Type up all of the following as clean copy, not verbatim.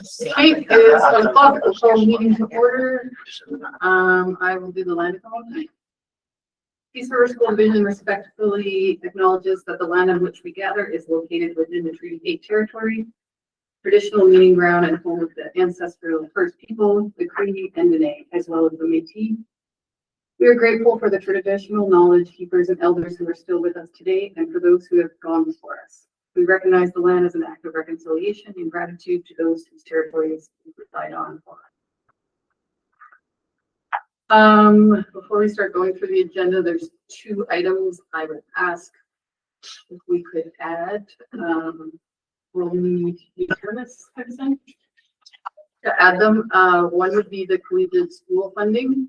Okay, it's a call meeting to order. I will do the land acknowledgement. Peace River School Vision respectfully acknowledges that the land on which we gather is located within the Treaty 8 territory, traditional meeting ground and home of the ancestral First People, the Cree and Dene, as well as the Métis. We are grateful for the traditional knowledge keepers and elders who are still with us today and for those who have gone before us. We recognize the land as an act of reconciliation and gratitude to those whose territories we reside on. Before we start going through the agenda, there's 2 items I would ask if we could add. We'll need unanimous consent to add them. One would be the collegiate school funding.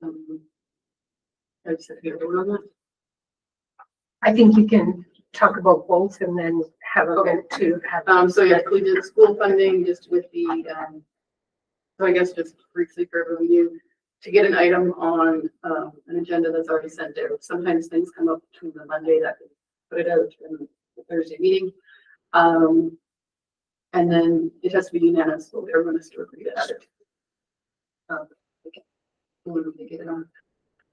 I just have to vote on that. I think you can talk about both and then have a vote to have. So yeah, collegiate school funding, just with the, so I guess just briefly for everyone to get an item on an agenda that's already sent out. Sometimes things come up between the Monday that we put it out in the Thursday meeting. And then it has to be unanimous, so everyone has to agree to add it. Okay. When we get it on.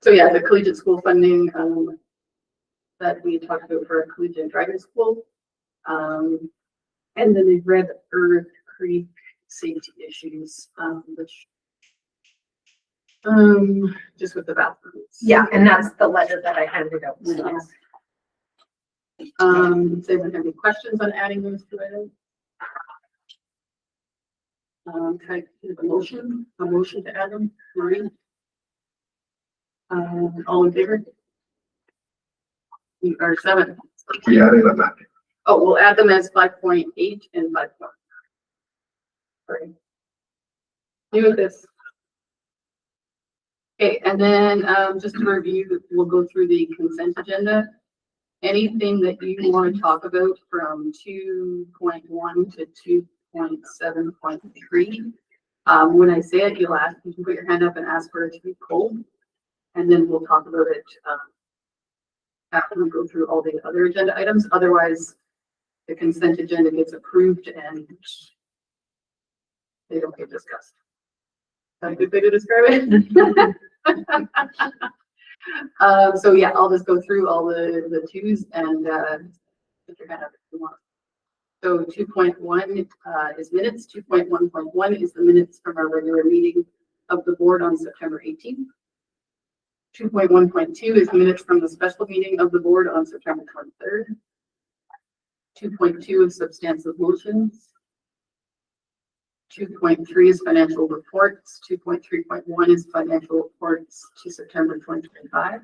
So yeah, the collegiate school funding that we talked about for a collegiate driving school. And then the Red Earth Creek safety issues, which just with the bathrooms. Yeah, and that's the letter that I handed out. So. Does anyone have any questions on adding those to it? Can I give a motion to add them? Maureen? All in favor? We are 7. Yeah, they love that. Oh, we'll add them as 5.8 and 5.1. Sorry. Do this. Okay, and then just to review, we'll go through the consent agenda. Anything that you want to talk about from 2.1 to 2.7.3. When I say it, you can put your hand up and ask for it to be pulled, and then we'll talk about it after we go through all the other agenda items. Otherwise, the consent agenda gets approved and they don't get discussed. Is that a good way to describe it? So yeah, I'll just go through all the twos and put your hand up if you want. So 2.1 is minutes. 2.1.1 is the minutes from our regular meeting of the board on September 18th. 2.1.2 is minutes from the special meeting of the board on September 23rd. 2.2 is substantive motions. 2.3 is financial reports. 2.3.1 is financial reports to September 2025.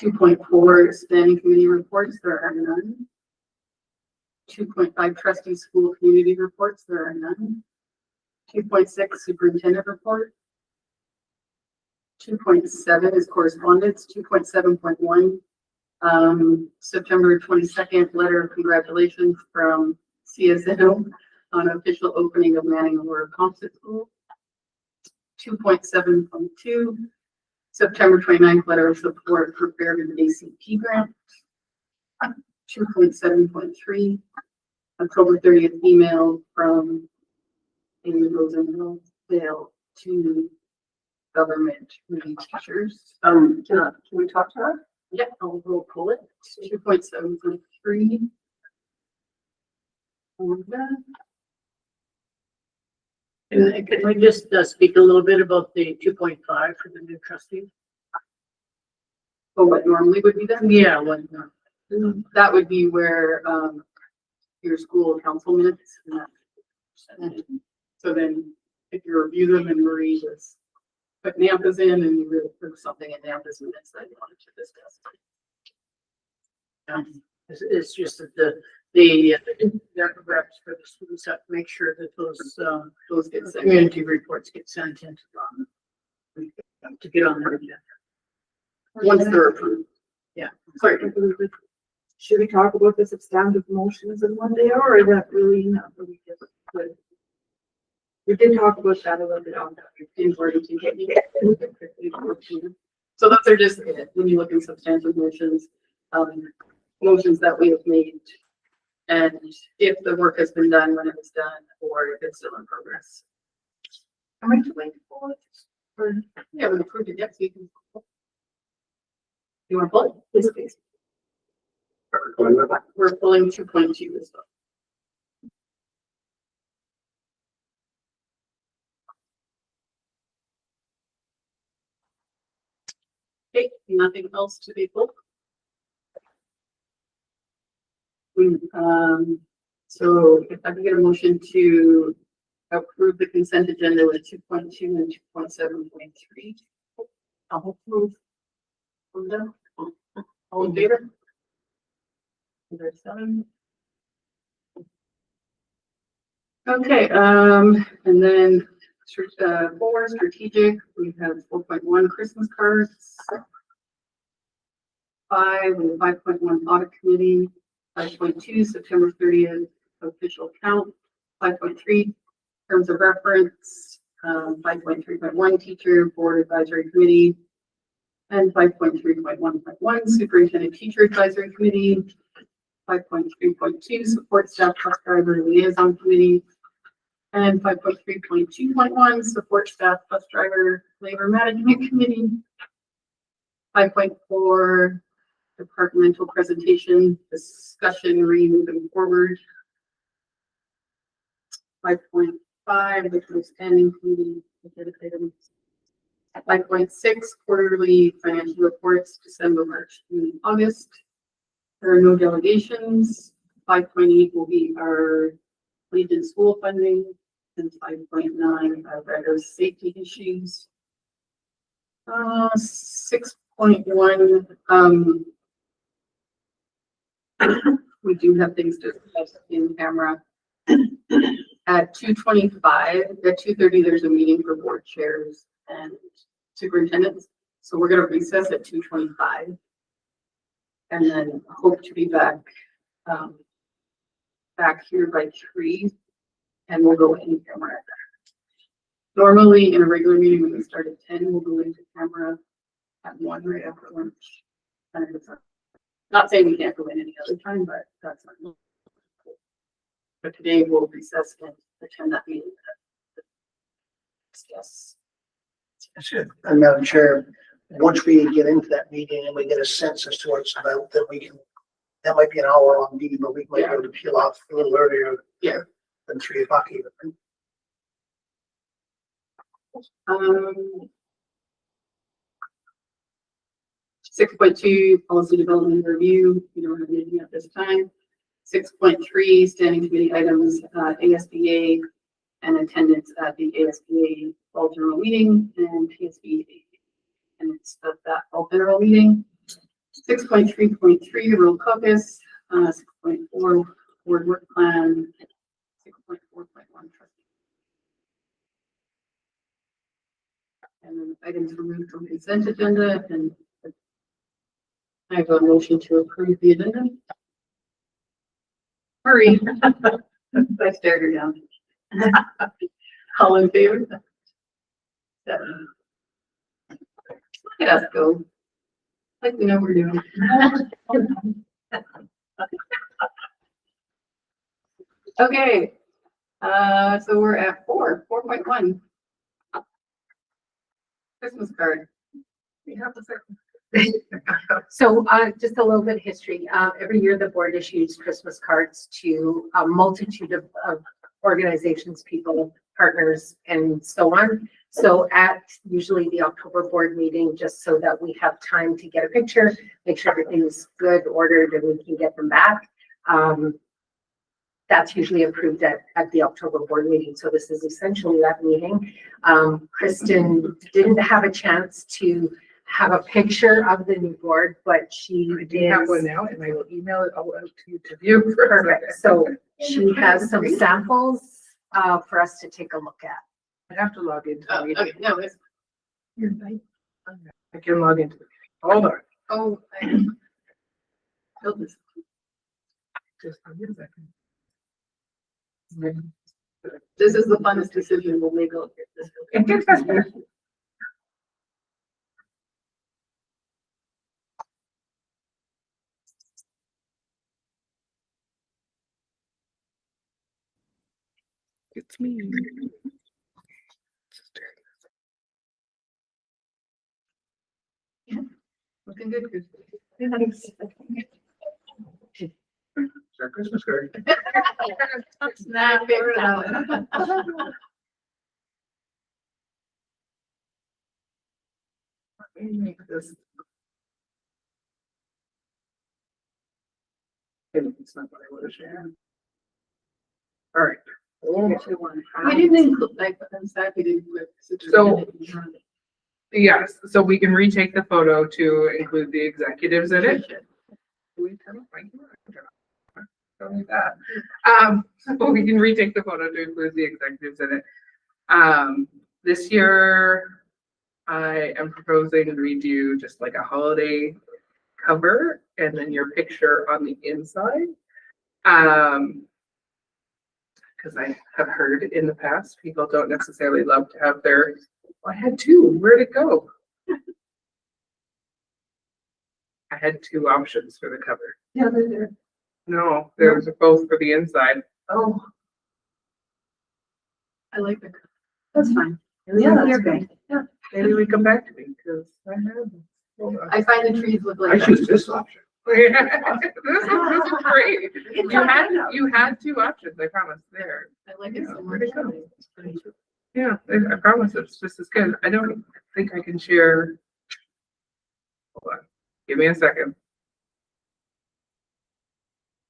2.4 is standing committee reports. There are none. 2.5 trustee school community reports. There are none. 2.6 superintendent report. 2.7 is correspondence. 2.7.1 September 22nd letter of congratulations from CSNO on official opening of Manning Aurora Concert School. 2.7.2 September 29th letter of support for Fairhaven ACP grant. 2.7.3 October 30th email from Amy Rosenthal to government reading teachers. Can we talk to her? Yeah, I'll go pull it. 2.7.3. And can we just speak a little bit about the 2.5 for the new trustees? Oh, what normally would be that? Yeah, what that would be where your school council minutes. So then if you review them and Marie was put NAMPAs in and you really put something in NAMPAs minutes that you wanted to discuss. It's just that the reps for the students have to make sure that those get community reports get sent into to get on their agenda. Once they're approved. Yeah. Sorry. Should we talk about the substantive motions in one day, or is that really not really good? We did talk about that a little bit on So those are just, when you look in substantive motions, motions that we have made and if the work has been done when it was done, or if it's still in progress. Am I too late for it? Or- Yeah, we approved it, yes, you can. You want to pull it? Please, please. We're pulling 2.2 as well. Okay, nothing else to be pulled. So if I can get a motion to approve the consent agenda with 2.2 and 2.7.3. I'll move. All in favor? There's 7. Okay, and then 4 strategic, we have 4.1 Christmas cards. 5 and 5.1 audit committee, 5.2 September 30th official count, 5.3 terms of reference, 5.3.1 teacher board advisory committee, and 5.3.1.1 superintendent teacher advisory committee, 5.3.2 support staff bus driver liaison committee, and 5.3.2.1 support staff bus driver labor management committee, 5.4 departmental presentation discussion moving forward, 5.5 which was standing committee items, 5.6 quarterly financial reports December, March, and August. There are no delegations. 5.8 will be our Legion school funding, and 5.9 are rider safety issues. 6.1 we do have things to discuss in camera. At 2:25, at 2:30, there's a meeting for board chairs and superintendents. So we're going to recess at 2:25 and then hope to be back here by 3, and we'll go in camera. Normally in a regular meeting when we start at 10, we'll go into camera at 1 right after lunch. And it's not saying we can't go in any other time, but that's not. But today we'll recess and attend that meeting. Yes. That's it. And Madam Chair, once we get into that meeting and we get a sense as to what it's about, then we can, that might be an hour long meeting, but we might be able to peel off a little earlier than 3 o'clock even. 6.2 policy development review. We don't have anything at this time. 6.3 standing committee items, ASBA and attendance at the ASBA fall general meeting and PSBA and it's at that fall general meeting. 6.3.3 rural caucus, 6.4 board work plan, 6.4.1 trustee. And then items removed from consent agenda, and I have a motion to approve the agenda. Hurry. I stared her down. All in favor? 7. Look at us go. Like we know what we're doing. Okay. So we're at 4.1. Christmas card. We have the second. So just a little bit of history. Every year the board issues Christmas cards to a multitude of organizations, people, partners, and so on. So at usually the October board meeting, just so that we have time to get a picture, make sure everything's good, ordered, and we can get them back. That's usually approved at the October board meeting. So this is essentially that meeting. Kristen didn't have a chance to have a picture of the new board, but she did have one now, and I will email it all out to you to view. Perfect. So she has some samples for us to take a look at. I have to log into the meeting. Okay, no, it's, You're right. I can log into the meeting. Hold on. oh, I built this. Just a second. This is the funnest decision we'll make. I'll get this. It's me. Looking good, Chris. Is our Christmas card? Snap, figure it out. Let me make this. It's not what I would have shared. All right. We didn't include, like, but then staff, we didn't. So- Yes, so we can retake the photo to include the executives in it. Do we turn off my camera? Don't need that. But we can retake the photo to include the executives in it. This year, I am proposing to redo just like a holiday cover and then your picture on the inside. Because I have heard in the past, people don't necessarily love to have their, I had two, where'd it go? I had two options for the cover. Yeah, they're there. No, they're both for the inside. Oh, I like the. that's fine. Yeah, that's you're good. good. Maybe we come back to me because I have. Hold on. I find the trees look I like. choose this option. This is great. You had two options, I promise, there. I like it so much. Where'd it go? Yeah, I promise it's just as good. I don't think I can share. Hold on, give me a second.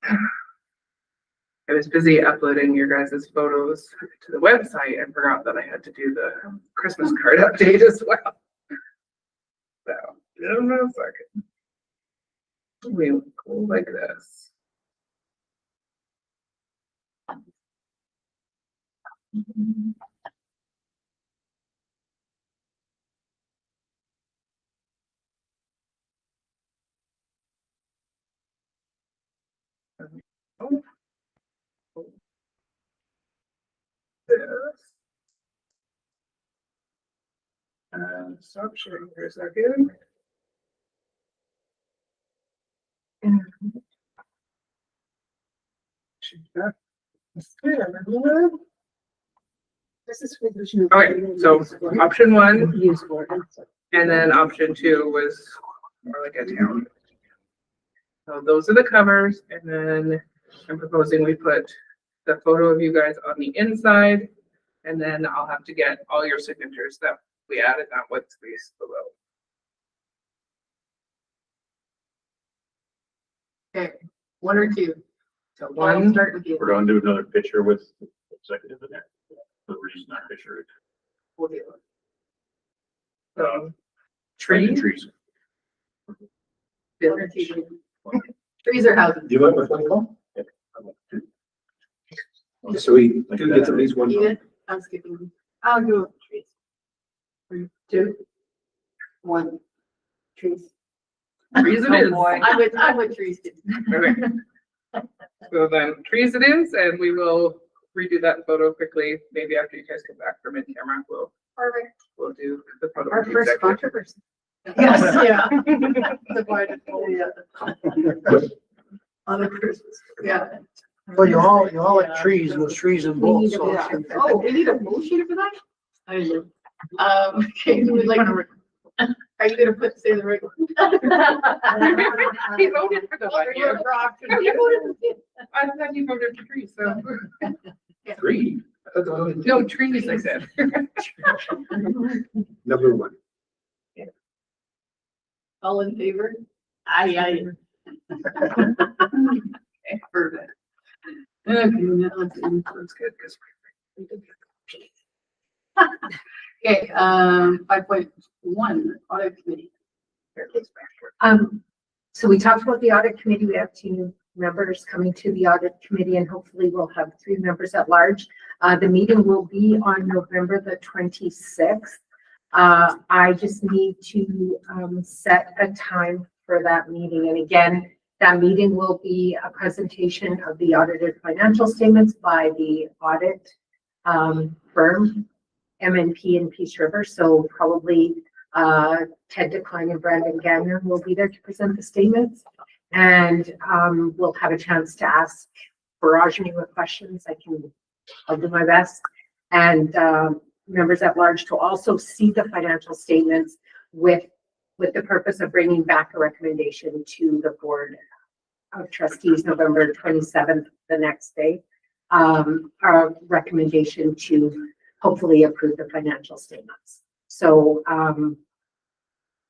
I was busy uploading your guys' photos to the website and forgot that I had to do the Christmas card update as well. So, give me a second. We will go like this. This. Stop sharing for a second. This is for the. Okay, so option one, and then option two was more like a town. So those are the covers, and then I'm proposing we put the photo of you guys on the inside, and then I'll have to get all your signatures that we added that white space below. Okay, one or two. So I'll one, start with you. We're gonna do another picture with executive in there. The reason that picture. We'll do it. tree. Trees. One or two. Trees or houses. Do you want with one call? So we do get at least one. Edith, I'm skipping. I'll go with trees. 3, 2, 1. Trees. Trees it Oh, is. boy. I'm with trees too. Okay. So then trees it is, and we will redo that photo quickly. Maybe after you guys come back from in-camera, Perfect. we'll do the photo. Our with the first executive. controversy. Yes, yeah. The bride and groom, yeah. On the Christmas, yeah. Well, you all like trees, and those trees and We need bulls. a so- motion. Oh, we need a motion for that? I know. Okay, who would like to, are you gonna say the right? He voted for the one, yeah. You voted for- I thought you voted for trees, so. Three. I thought there was only two. No, trees, I said. Number one. All in favor? Aye. Okay, perfect. Okay, now let's do. That's good, because. Okay, 5.1, audit committee. So we talked about the audit committee. We have 2 new members coming to the audit committee, and hopefully we'll have 3 members at large. The meeting will be on November the 26th. I just need to set a time for that meeting. And again, that meeting will be a presentation of the audited financial statements by the audit firm, MNP and Peace River. So probably Ted Decline and Brandon Gagnon will be there to present the statements. And we'll have a chance to ask Barrage any more questions. I can I'll do my best. And, members at large to also see the financial statements with the purpose of bringing back a recommendation to the Board of Trustees, November 27th, the next day. Our recommendation to hopefully approve the financial statements. So,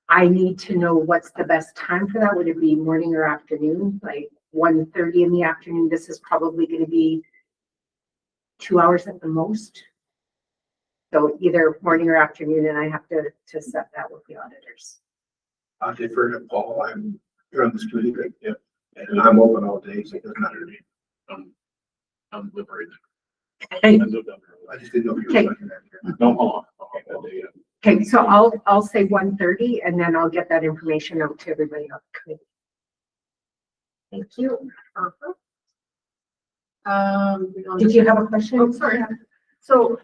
I need to know what's the best time for that. Would it be morning or afternoon, like 1:30 in the afternoon? This is probably going to be 2 hours at the most. So either morning or afternoon, and I have to set that with the auditors. I defer to Paul. I'm here on this committee, right? Yeah. And I'm open all day, so it doesn't matter to me. I'm liberated. Okay, I just didn't know if you Okay. were looking at it. No, hold on. okay, so I'll say 1:30 and then I'll get that information out to everybody on the committee. Thank you. Did you have a question? Oh, sorry. So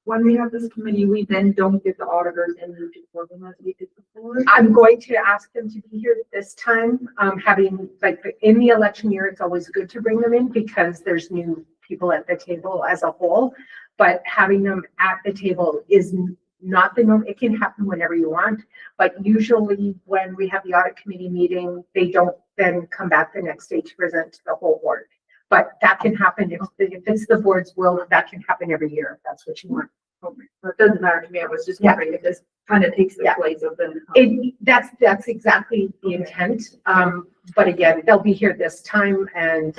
when we have this committee, we then don't get the auditors and we report them as we did before. I'm going to ask them to be here this time. Having, like, in the election year, it's always good to bring them in because there's new people at the table as a whole. But having them at the table is not the norm. It can happen whenever you want. But usually when we have the audit committee meeting, they don't then come back the next day to present to the whole board. But that can happen if it's the board's will, that can happen every year, if that's what you want. It doesn't matter to me. I was just wondering if this kind of takes the Yeah. place of the. That's exactly the intent. But again, they'll be here this time and,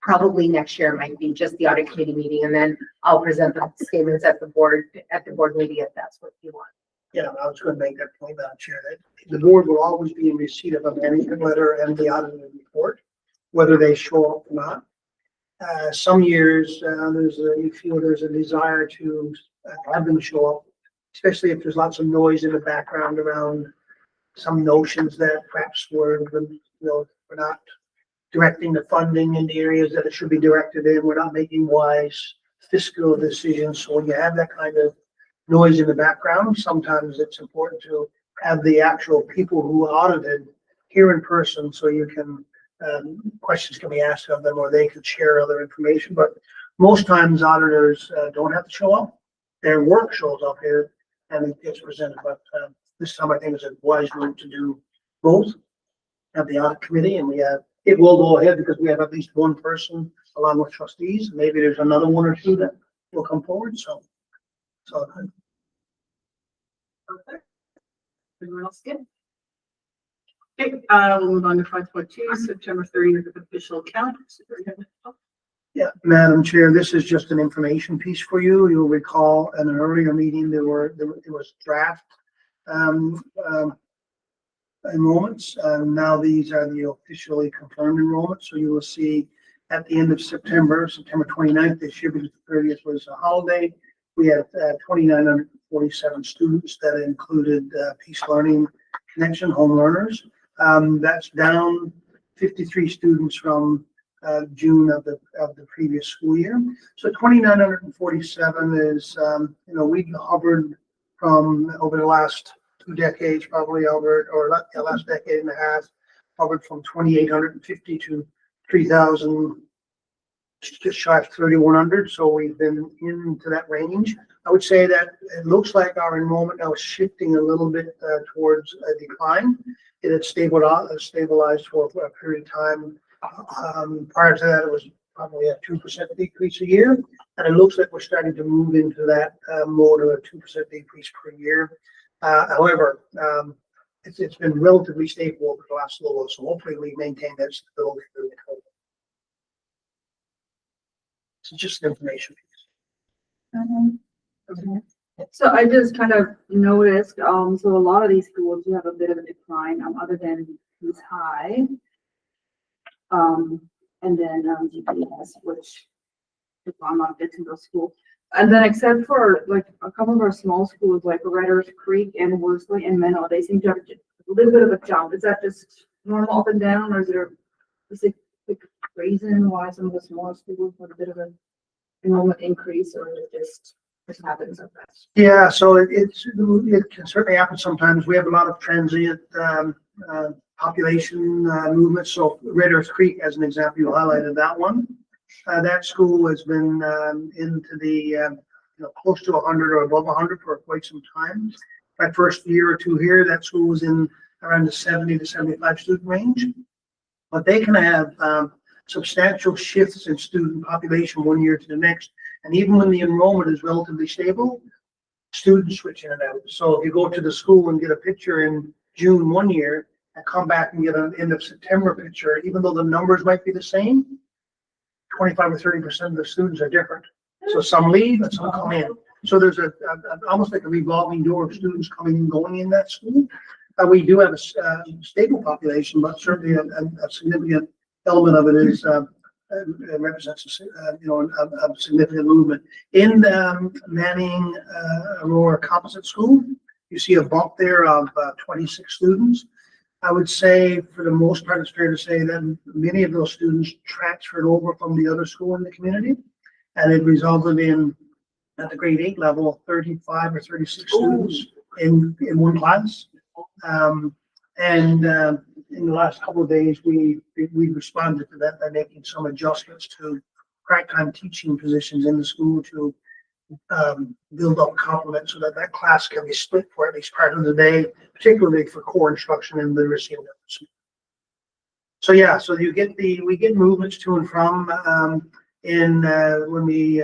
probably next year might be just the audit committee meeting, and then I'll present the statements at the board meeting if that's what you want. Yeah, I was going to make that point, Madam Chair, that the board will always be in receipt of a management letter and the auditor report, whether they show up or not. Some years, you feel there's a desire to have them show up, especially if there's lots of noise in the background around some notions that perhaps we're not directing the funding in the areas that it should be directed in. We're not making wise fiscal decisions. So when you have that kind of noise in the background, sometimes it's important to have the actual people who audited here in person so you can questions can be asked of them or they could share other information. But most times auditors don't have to show up. Their work shows up here and it gets presented. But this time I think it's a wise move to do both. Have the audit committee and it will go ahead because we have at least one person along with trustees. Maybe there's another one or two that will come forward. So. Perfect. Everyone else good? Okay, we'll move on to 5.2, September 30th official count. Yeah, Madam Chair, this is just an information piece for you. You'll recall in an earlier meeting, there was draft enrollments. Now these are the officially confirmed enrollments. So you will see at the end of September 29th this year, because the 30th was a holiday, we had 2,947 students that included Peace Learning Connection home learners. That's down 53 students from June of the previous school year. So 2,947 is, we've hovered from over the last 2 decades, probably over, or last decade and a half, hovered from 2,850 to 3,000, just shy of 3,100. So we've been into that range. I would say that it looks like our enrollment now is shifting a little bit towards a decline. It had stabilized for a period of time. Prior to that, it was probably a 2% decrease a year. And it looks like we're starting to move into that mode of a 2% decrease per year. However, it's been relatively stable over the last little while, so hopefully we maintain that stability. It's just an information piece. So I just kind of noticed, so a lot of these schools, you have a bit of a decline, other than East High. And then, GPS, which if I'm not fit to those schools. And then except for like a couple of our small schools, like Redders Creek and Worsley and Menlo, they seem to have a little bit of a jump. Is that just normal up and down, or is there a reason why some of the smaller schools have a bit of an enrollment increase, or it just happens like that? Yeah, so it can certainly happen sometimes. We have a lot of transient population movement. So Red Earth Creek, as an example, you highlighted that one. That school has been, into the, close to 100 or above 100 for quite some time. My first year or two here, that school was in around the 70 to 75 student range. But they can have, substantial shifts in student population one year to the next. And even when the enrollment is relatively stable, students switch in and out. So if you go to the school and get a picture in June one year and come back and get an end of September picture, even though the numbers might be the same, 25 or 30% of the students are different. So some leave and some come in. So there's almost like a revolving door of students coming and going in that school. We do have a stable population, but certainly a significant element of it is represents a significant movement. In Manning Aurora Composite School, you see a bump there of 26 students. I would say for the most part, it's fair to say that many of those students transferred over from the other school in the community, and it resulted in, at the grade 8 level, 35 or 36 students in one class. In the last couple of days, we responded to that by making some adjustments to part-time teaching positions in the school to build up complement so that class can be split for at least part of the day, particularly for core instruction and literacy. So yeah, so we get movements to and from when we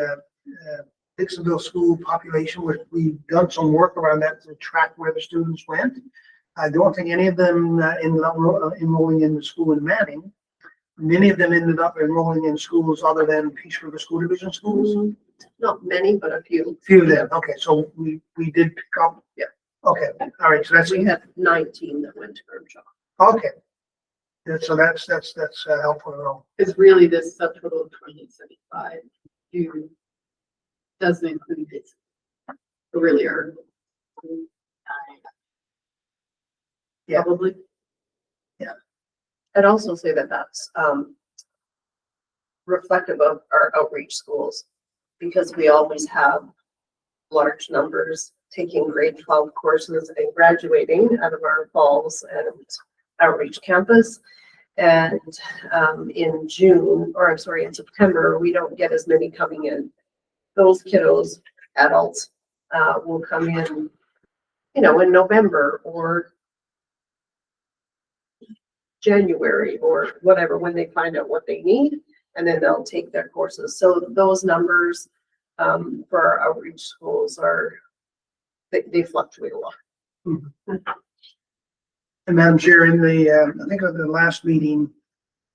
Dixonville school population, we've done some work around that to track where the students went. I don't think any of them ended up enrolling in the school in Manning. Many of them ended up enrolling in schools other than Peace River School Division schools. Not many, but a few. Few of them. Okay, so we did pick up. Yeah. Okay, all right. So that's We had 19 that went to Grimshaw. okay. Yeah, so that's helpful to know. It's really this subtotal of 2075. Doesn't include this. Really are. Yeah. Probably. I'd also say that that's reflective of our outreach schools, because we always have large numbers taking grade 12 courses and graduating out of our falls and outreach campus. And in September, we don't get as many coming in. Those kiddos, adults, will come in, in November or January or whatever, when they find out what they need, and then they'll take their courses. So those numbers for our outreach schools they fluctuate a lot. And Madam Chair, in I think at the last meeting,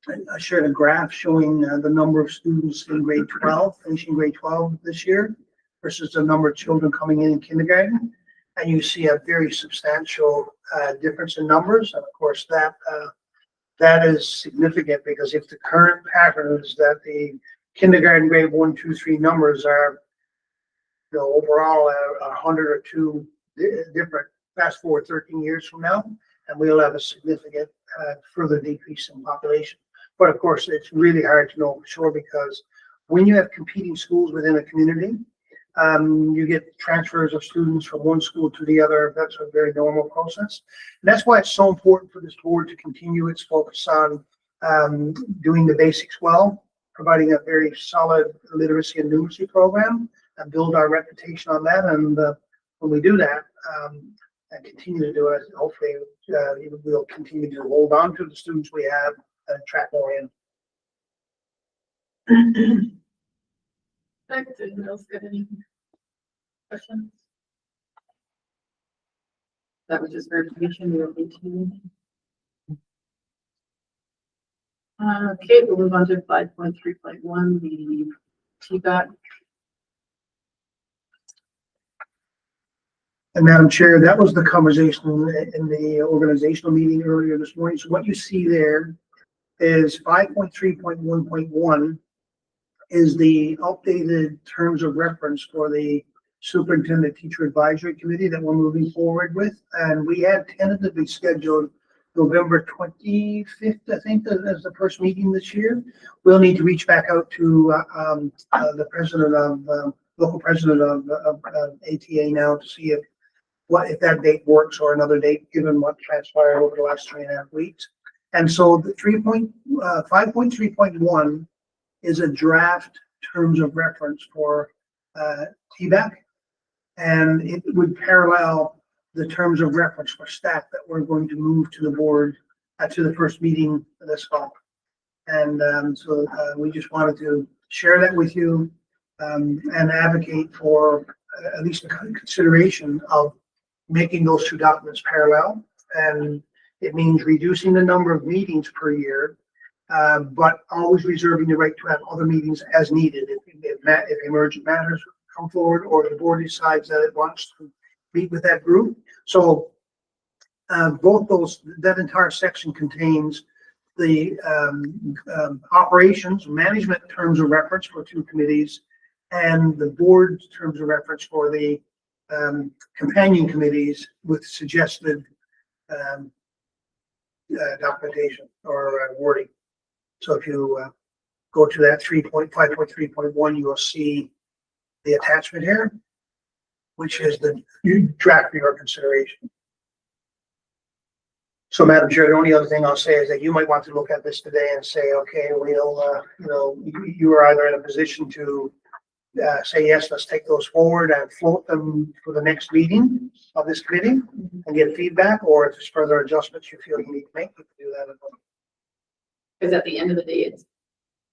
I shared a graph showing the number of students in grade 12, finishing grade 12 this year versus the number of children coming in kindergarten. And you see a very substantial difference in numbers. And of course, that is significant, because if the current pattern is that the kindergarten grade 1, 2, 3 numbers are, overall 100 or 2 different, fast forward 13 years from now, and we'll have a significant further decrease in population. But of course, it's really hard to know for sure, because when you have competing schools within a community, you get transfers of students from one school to the other. That's a very normal process. And that's why it's so important for this board to continue its focus on doing the basics well, providing a very solid literacy and numeracy program, and build our reputation on that. And when we do that, and continue to do it, hopefully we'll continue to hold on to the students we have and attract more in. Anyone else got any questions? That was just verification. We don't need to. Okay, we'll move on to 5.3.1, the TBAC. And Madam Chair, that was the conversation in the organizational meeting earlier this morning. So what you see there is 5.3.1.1 is the updated terms of reference for the Superintendent Teacher Advisory Committee that we're moving forward with. And we had tentatively scheduled November 25th, I think, as the first meeting this year. We'll need to reach back out to the president of local president of ATA now to see if that date works, or another date, given what transpired over the last 3.5 weeks. And so the 5.3.1 is a draft terms of reference for TBAC. And it would parallel the terms of reference for staff that we're going to move to the board to the first meeting this fall. And so we just wanted to share that with you and advocate for at least a consideration of making those two documents parallel. And it means reducing the number of meetings per year, but always reserving the right to have other meetings as needed. If emergent matters come forward or the board decides that it wants to meet with that group. So both that entire section contains the operations management terms of reference for two committees and the board's terms of reference for the companion committees with suggested documentation or wording. So if you go to that 3.5.3.1, you will see the attachment here, which is the draft for your consideration. So, Madam Chair, the only other thing I'll say is that you might want to look at this today and say, okay, you are either in a position to say, yes, let's take those forward and float them for the next meeting of this committee and get feedback, or if there's further adjustments you feel you need to make, you can do that as well. Because at the end of the day, it's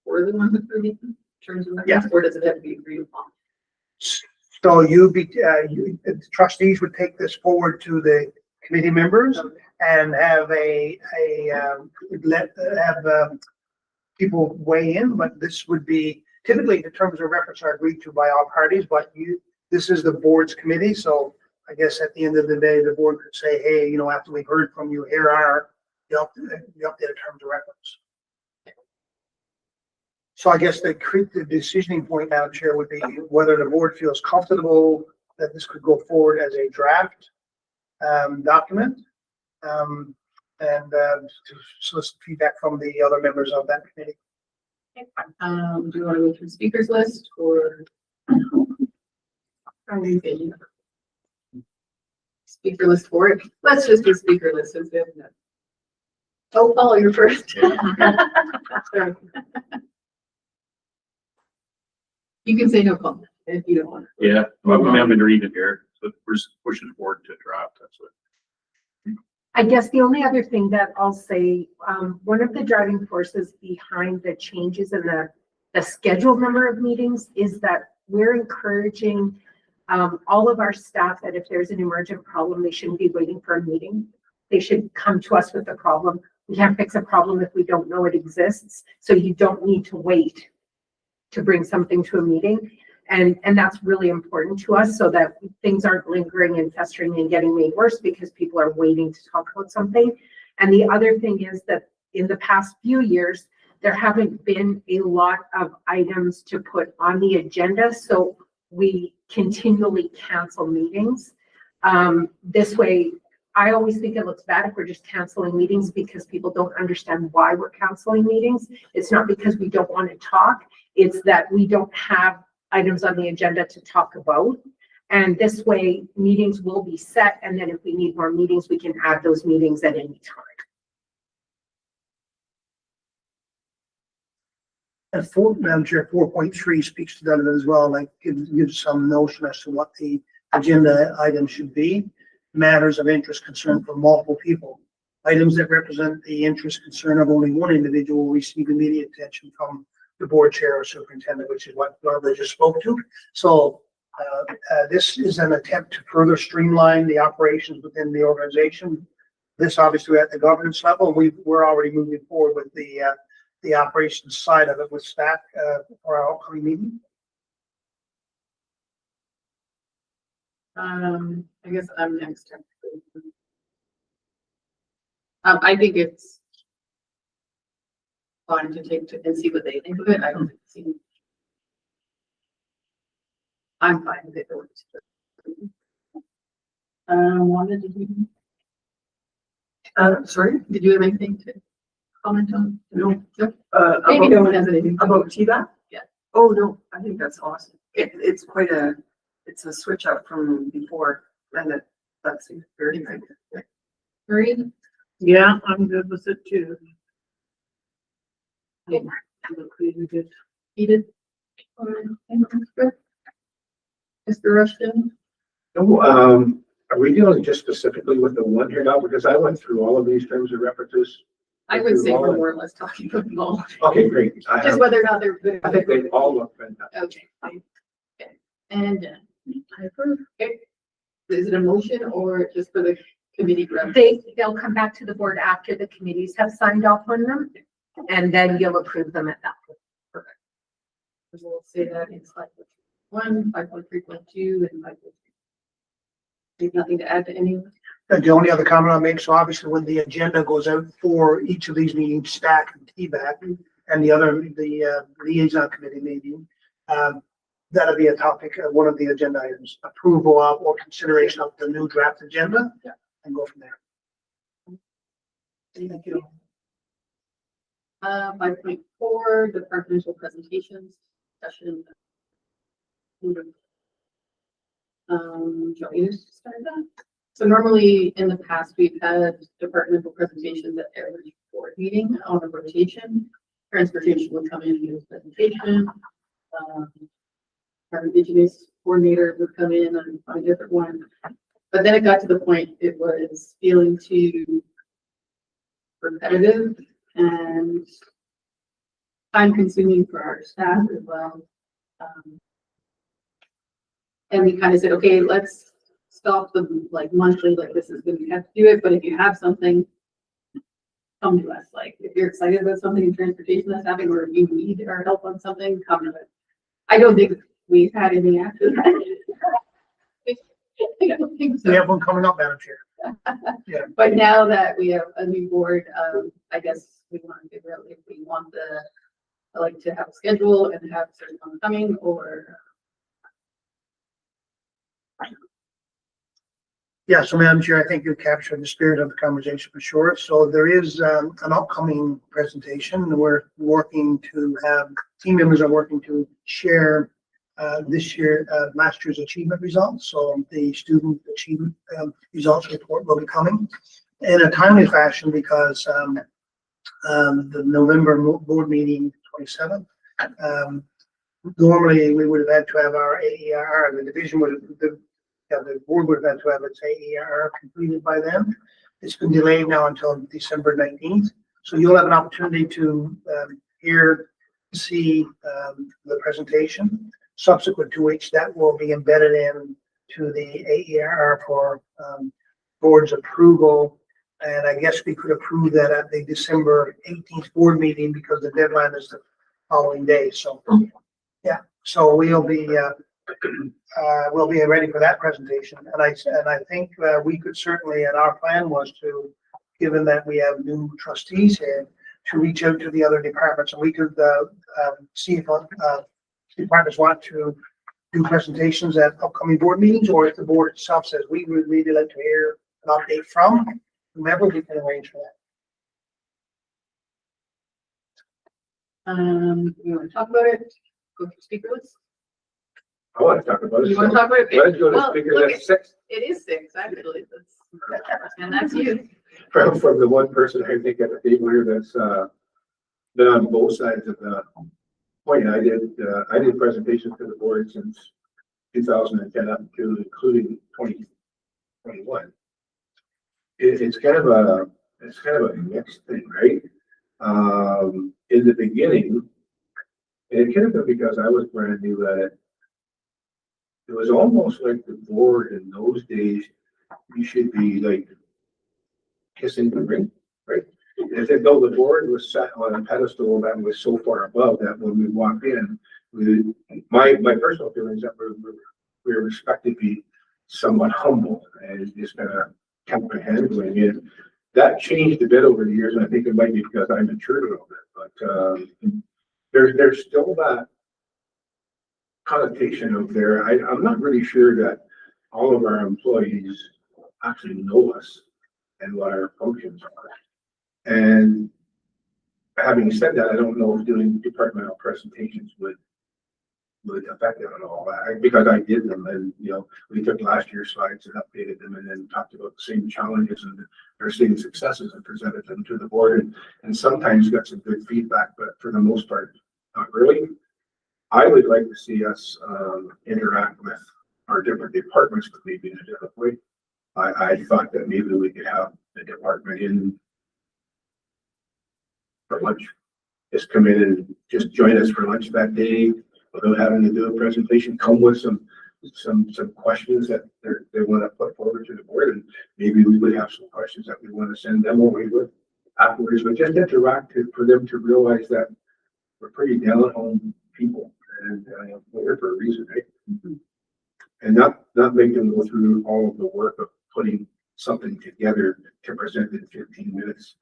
for the ones approving terms of reference, or does it have to be agreed upon? So the trustees would take this forward to the committee members and have people weigh in, but this would be typically the terms of reference are agreed to by all parties, but this is the board's committee. So I guess at the end of the day, the board could say, hey, after we've heard from you, here are the updated terms of reference. So I guess the decisioning point, Madam Chair, would be whether the board feels comfortable that this could go forward as a draft document and to solicit feedback from the other members of that committee. Do you want to go through speakers list or? Speaker list for it. Let's just do speaker list since we have that. Oh, Paul, you're first. Sorry. You can say no comment if you don't want. Yeah, I'm going to read it here. So we're just pushing forward to draft. That's what. I guess the only other thing that I'll say, one of the driving forces behind the changes in the scheduled number of meetings is that we're encouraging all of our staff that if there's an emergent problem, they shouldn't be waiting for a meeting. They should come to us with the problem. We can't fix a problem if we don't know it exists. So you don't need to wait to bring something to a meeting. And that's really important to us so that things aren't lingering and festering and getting made worse because people are waiting to talk about something. And the other thing is that in the past few years, there haven't been a lot of items to put on the agenda. So we continually cancel meetings. This way, I always think it looks bad if we're just canceling meetings because people don't understand why we're canceling meetings. It's not because we don't want to talk. It's that we don't have items on the agenda to talk about. And this way meetings will be set. And then if we need more meetings, we can add those meetings at any time. And Madam Chair, 4.3 speaks to that as well, like gives some notion as to what the agenda item should be. Matters of interest concern for multiple people. Items that represent the interest concern of only one individual will receive immediate attention from the board chair or superintendent, which is what Barbara just spoke to. So this is an attempt to further streamline the operations within the organization. This obviously at the governance level, we're already moving forward with the operations side of it with staff for our upcoming meeting. I guess I'm next. I think it's fun to take and see what they think of it. I don't see. I'm fine with it. Wanda, did you? Sorry, Did you have anything to comment on? No. Maybe about, no one has anything. about TBAC? Yeah. Oh, no, I think that's awesome. It's it's a switch up from before, and that's very nice. Marie? Yeah, I'm good with it too. Yeah. Look really good. Edith? Mr. Rushton? No, are we dealing just specifically with the one here now? Because I went through all of these terms of references. I would say we're more or less talking about them all, Okay, great. just whether or not they're good. I think they all look fantastic. Okay, fine. Okay. And I approve. Okay. Is it a motion or just for the committee? They'll come back to the board after the committees have signed off on them, and then you'll approve them at that point. We'll say that in slide 1, 5.3.2, and 5.3. There's nothing to add to any of it. The only other comment I'll make, so obviously when the agenda goes out for each of these meetings, stack and TBAC, and the liaison committee meeting, that'll be a topic, one of the agenda items, approval of or consideration of the new draft agenda, and go from there. Thank you. 5.4, departmental presentations, session. Shall we just start that? So normally in the past, we've had departmental presentations at every board meeting on a rotation. Transportation would come in and do a presentation. Our indigenous coordinator would come in on a different one. But then it got to the point it was feeling too repetitive and time consuming for our staff as well. And we kind of said, okay, let's stop them like monthly, like this is when we have to do it. But if you have something, come to us. Like if you're excited about something in transportation that's happening, or if you need our help on something, come to us. I don't think we've had any after that. I don't think so. We have one coming up, Madam Chair. But now that we have a new board, I guess we want to figure out if we want like to have a schedule and have certain ones coming, or. Yeah, so Madam Chair, I think you captured the spirit of the conversation for sure. So there is an upcoming presentation. We're working to have, team members are working to share last year's achievement results. So the student achievement results report will be coming in a timely fashion because the November board meeting 27th. Normally we would have had to have our AER, and the division would have, the board would have had to have its AER completed by then. It's been delayed now until December 19th. So you'll have an opportunity to see the presentation, subsequent to which that will be embedded in to the AER for board's approval. And I guess we could approve that at the December 18th board meeting because the deadline is the following day. So, yeah, so we'll be ready for that presentation. And I think we could certainly, and our plan was to, given that we have new trustees here, to reach out to the other departments, and we could see if departments want to do presentations at upcoming board meetings, or if the board itself says we would really like to hear an update from whomever, we can arrange for that. You want to talk about it? Go to speaker list. I want to talk about it. You want to talk about it? Let's go to Well, speaker look, list 6. It is 6, actually. And that's you. From the one person I think at the table here that's been on both sides of the point. I did presentations to the board since 2010 up to including 2021. It's kind of a mixed thing, right? In the beginning, and it could have been because I was brand new at it. It was almost like the board in those days, you should be like kissing the ring, right? As though the board was set on a pedestal that was so far above that when we walked in, my personal feelings that we were expected to be somewhat humble and just kind of comprehend it. That changed a bit over the years, and I think it might be because I matured a little bit. But there's still that connotation out there. I'm not really sure that all of our employees actually know us and what our functions are. And having said that, I don't know if doing departmental presentations would affect it at all, because I did them, and we took last year's slides and updated them, and then talked about the same challenges and our same successes and presented them to the board, and sometimes got some good feedback, but for the most part, not really. I would like to see us, interact with our different departments, but maybe in a different way. I thought that maybe we could have the department in for lunch. Just come in and just join us for lunch that day without having to do a presentation, come with some questions that they want to put forward to the board, and maybe we would have some questions that we want to send them away with afterwards, but just interact for them to realize that we're pretty down at home people, and we're here for a reason, right? And not make them go through all of the work of putting something together to present in 15 minutes.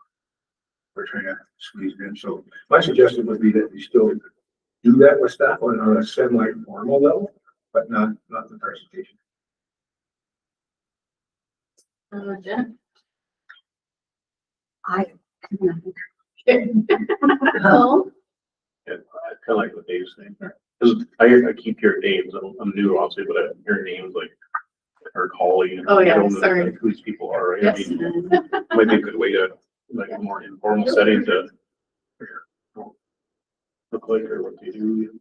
We're trying to squeeze it in. So my suggestion would be that we still do that with staff on a semi-formal level, but not the presentation. Jen? I, Paul? Yeah, I kind of like what Dave's saying. Because I keep hearing names. I'm new, obviously, but I hear names like our colleague. And Oh, yeah, I don't know, sorry. like, who these people are, right? Yes. I mean, might be a good way to, like, a more informal setting to look like or what they do.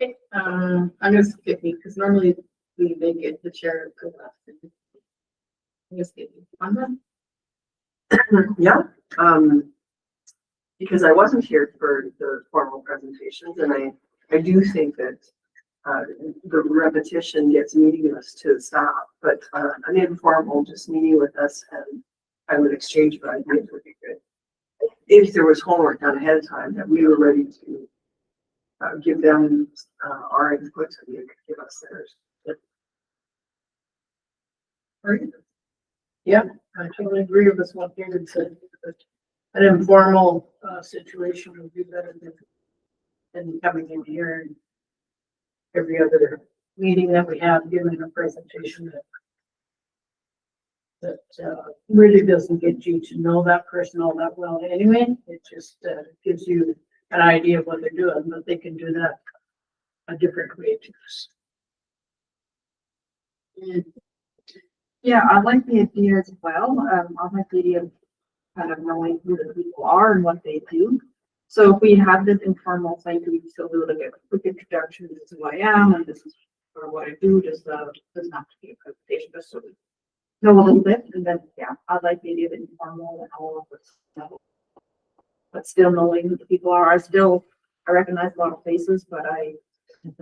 Okay, I'm gonna skip me, because normally we make it the chair go last. I'm gonna skip you. Wanda? Yeah, because I wasn't here for the formal presentations, and I do think that the repetition gets meaningless to staff, but an informal just meeting with us and I would exchange my ideas would be good. If there was homework done ahead of time that we were ready to give them our input and they could give us theirs. Yeah, I totally agree with this one. David said an informal situation would be better than coming in here and every other meeting that we have, giving a presentation that really doesn't get you to know that person all that well anyway. It just gives you an idea of what they're doing, but they can do that a different way too. Yeah, I like the idea as well. I like the idea of kind of knowing who the people are and what they do. So if we have this informal thing, we can still do like a quick introduction. This is who I am, and this is or what I do. Just doesn't have to be a presentation, just so we know a little bit. And then yeah, I like the idea of informal and all of this, but still knowing who the people are. I recognize a lot of faces, but a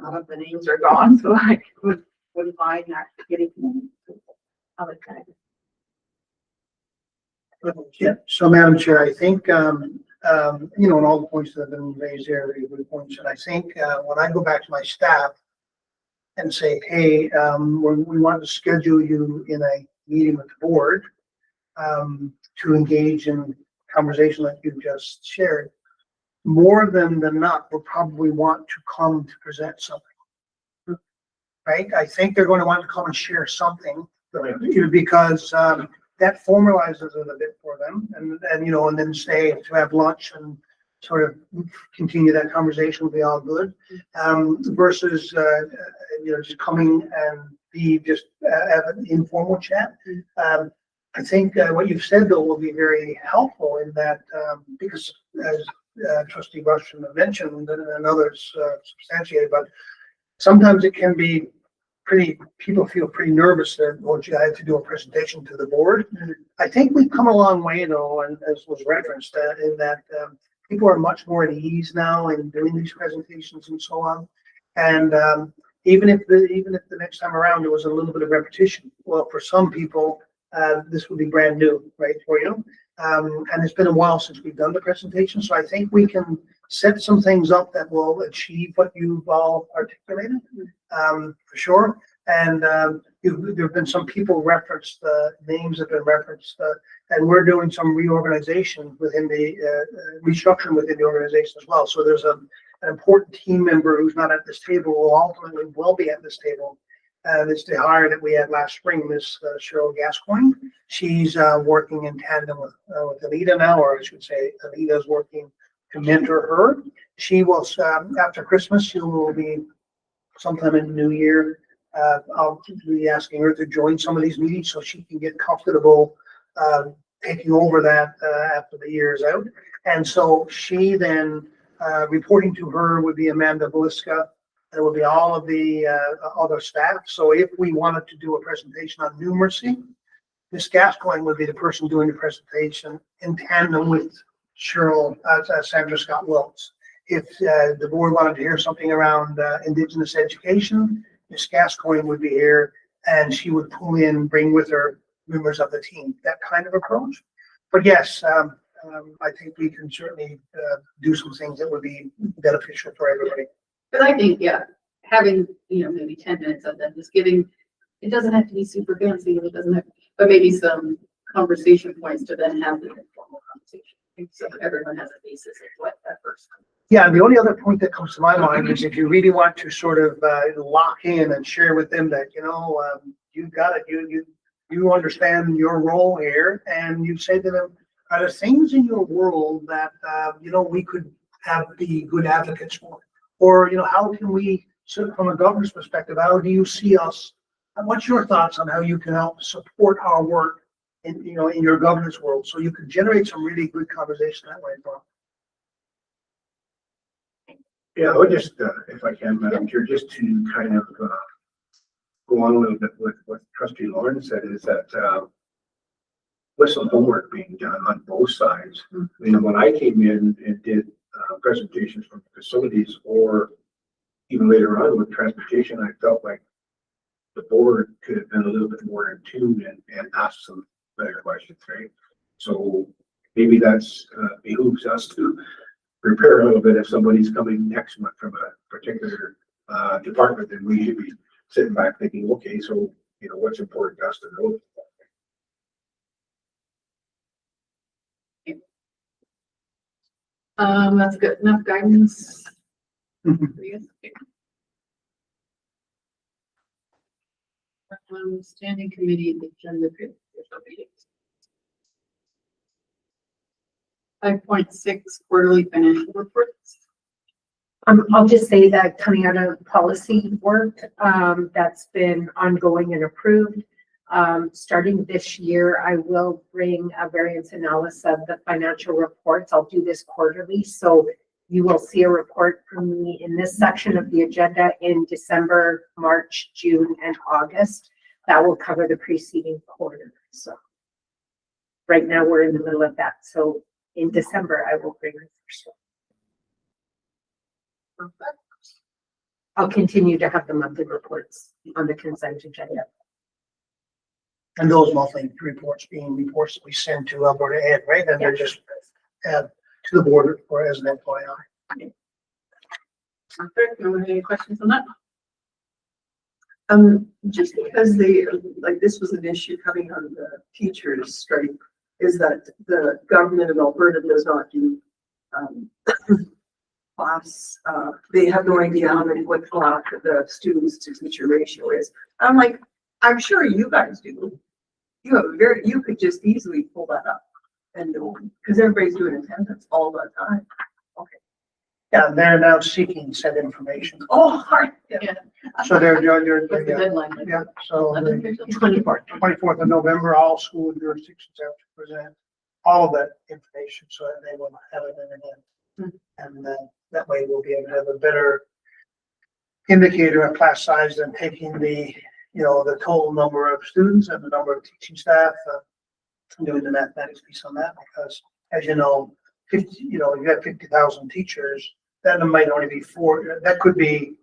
lot of the names are gone, so I wouldn't mind that getting to know other kind. Yeah, so Madam Chair, I think, and all the points that have been raised there are good points. And I think when I go back to my staff and say, hey, we want to schedule you in a meeting with the board to engage in conversation like you just shared, more than not, will probably want to come to present something. Right? I think they're going to want to come and share something because that formalizes it a bit for them, and then stay to have lunch and sort of continue that conversation will be all good, versus just coming and be just have an informal chat. I think what you've said though will be very helpful in that because as Trustee Rushton mentioned and others substantiated, but sometimes it can be people feel pretty nervous that you have to do a presentation to the board. I think we've come a long way though, and as was referenced, in that people are much more at ease now in doing these presentations and so on. And even if the next time around there was a little bit of repetition, well, for some people, this would be brand new, right, for you. And it's been a while since we've done the presentation, so I think we can set some things up that will achieve what you've all articulated, for sure. And there have been some people referenced, names have been referenced, and we're doing some reorganization within the restructuring within the organization as well. So there's an important team member who's not at this table will ultimately be at this table. It's the hire that we had last spring, Miss Cheryl Gascoigne. She's working in tandem with Anita now, or I should say, Anita is working to mentor her. She will, after Christmas, she will be sometime in the new year. I'll be asking her to join some of these meetings so she can get comfortable taking over that after the year is out. And so she then Reporting to her would be Amanda Bliska. There will be all of the other staff. So if we wanted to do a presentation on numeracy, Ms. Gascoigne would be the person doing the presentation in tandem with Cheryl, Sandra Scott Wilkes. If the board wanted to hear something around Indigenous education, Ms. Gascoigne would be here and she would pull in, bring with her members of the team, that kind of approach. But yes, I think we can certainly do some things that would be beneficial for everybody. But I think, yeah, having, maybe 10 minutes of them, just giving, it doesn't have to be super fancy, it doesn't have, but maybe some conversation points to then have the informal conversation. So everyone has a basis of what that person. Yeah, and the only other point that comes to my mind is if you really want to sort of lock in and share with them that, you got it, you understand your role here, and you say to them, are there things in your world that, we could be good advocates for? Or, how can we, so from a governance perspective, how do you see us? And what's your thoughts on how you can help support our work in your governance world? So you can generate some really good conversation that way as well. Yeah, I would just, if I can, Madam Chair, just to kind of go on a little bit with what Trustee Lauren said, is that with some homework being done on both sides. When I came in and did presentations from facilities, or even later on with transportation, I felt like the board could have been a little bit more in tune and asked some better questions, right? So maybe that's behooves us to prepare a little bit. If somebody's coming next month from a particular department, then we should be sitting back thinking, okay, so what's important to us to know. That's good enough guidance. For you guys? Okay. Standing committee agenda. 5.6 quarterly financial reports. I'll just say that coming out of policy work, that's been ongoing and approved. Starting this year, I will bring a variance analysis of the financial reports. I'll do this quarterly. So you will see a report from me in this section of the agenda in December, March, June, and August. That will cover the preceding quarter. So right now we're in the middle of that. So in December, I will bring the first one. I'll continue to have the monthly reports on the consent agenda. And those monthly reports being reports that we send to Alberta Ed, right? And they're just to the board or as an FYI. Perfect. No one have any questions on that? Just because this was an issue coming out of the teachers' strike, is that the government of Alberta does not do class. They have no idea what class the students to teacher ratio is. I'm like, I'm sure you guys do. You could just easily pull that up and know, because everybody's doing attendance all the time. Okay. Yeah, they're now seeking said information. Oh, Yeah. So they're What's the yeah, deadline? yeah. So 24th of November, all school jurisdictions have to present all of that information so that they will have it in hand. And that way we'll be able to have a better indicator of class size than taking the total number of students and the number of teaching staff, doing the mathematics piece on that, because as you know, you have 50,000 teachers, that might only be that could be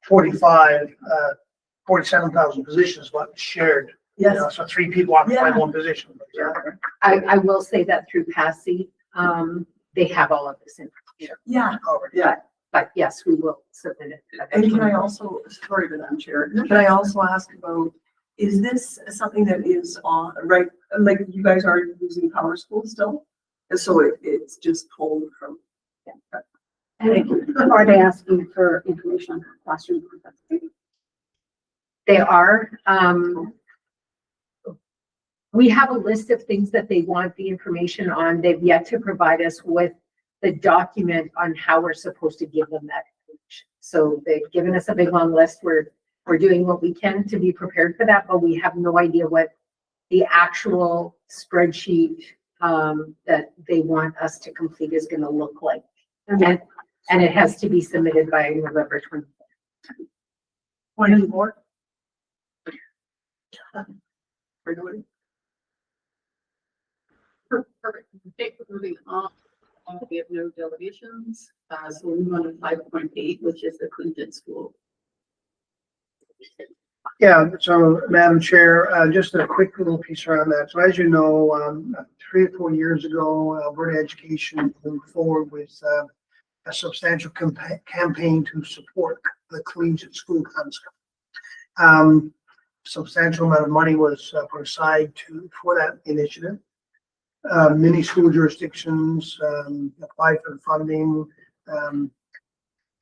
47,000 positions, but shared. Yes. So 3 people occupy one position. I will say that through PASI, they have all of this information. Yeah. Yeah. But yes, we will submit it. And can I also, sorry, Madam Chair, can I also ask about, is this something that is on, right, like you guys are using Power School still? And so it's just pulled from. Yeah. Thank you. Are they asking for information on classroom? They are. We have a list of things that they want the information on. They've yet to provide us with the document on how we're supposed to give them that information. So they've given us a big long list. We're doing what we can to be prepared for that, but we have no idea what the actual spreadsheet that they want us to complete is going to look like And it has to be submitted by November 20th. 24. Perfect. Okay, moving on. We have no delegations, so we'll move on to 5.8, which is the Clinton School. Yeah, so Madam Chair, just a quick little piece around that. So as you know, 3 or 4 years ago, Alberta Education moved forward with a substantial campaign to support the collegiate school concept. Substantial amount of money was put aside for that initiative. Many school jurisdictions applied for the funding,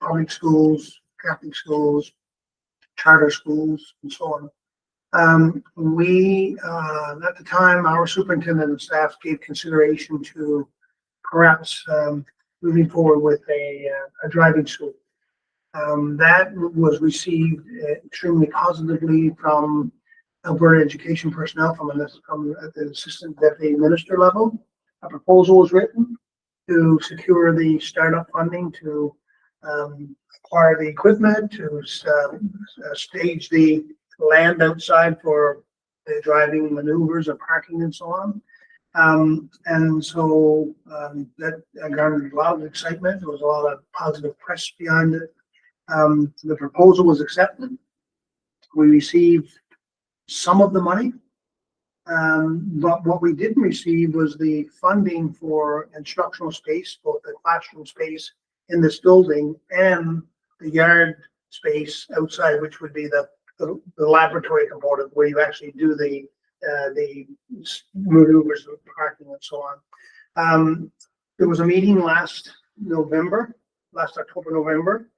public schools, Catholic schools, charter schools, and so on. At the time, our superintendent and staff gave consideration to perhaps moving forward with a driving school. That was received extremely positively from Alberta education personnel from the assistant deputy minister level. A proposal was written to secure the startup funding to acquire the equipment, to stage the land outside for the driving maneuvers and parking and so on. And so that garnered a lot of excitement. There was a lot of positive press behind it. The proposal was accepted. We received some of the money, but what we didn't receive was the funding for instructional space, both the classroom space in this building and the yard space outside, which would be the laboratory component where you actually do the maneuvers, the parking, and so on. There was a meeting last October, November.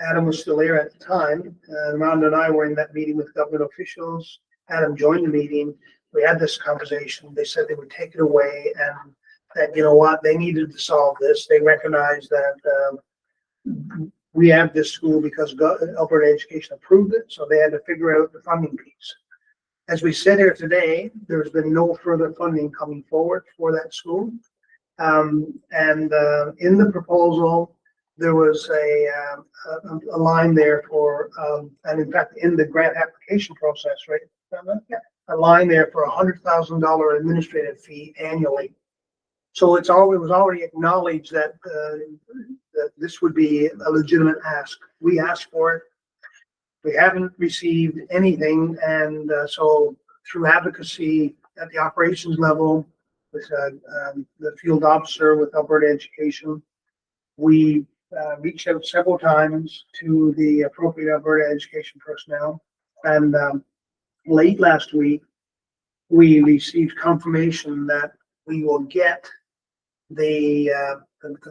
Adam was still there at the time. Rhonda and I were in that meeting with government officials. Adam joined the meeting. We had this conversation. They said they would take it away and that, you know what, they needed to solve this. They recognized that we have this school because Alberta Education approved it, so they had to figure out the funding piece. As we sit here today, there's been no further funding coming forward for that school. And in the proposal, there was a line there for, and in fact, in the grant application process, right? Yeah. A line there for $100,000 administrative fee annually. So it was already acknowledged that that this would be a legitimate ask. We asked for it. We haven't received anything, and so through advocacy at the operations level, with the field officer with Alberta Education, we reached out several times to the appropriate Alberta Education personnel, and late last week, we received confirmation that we will get the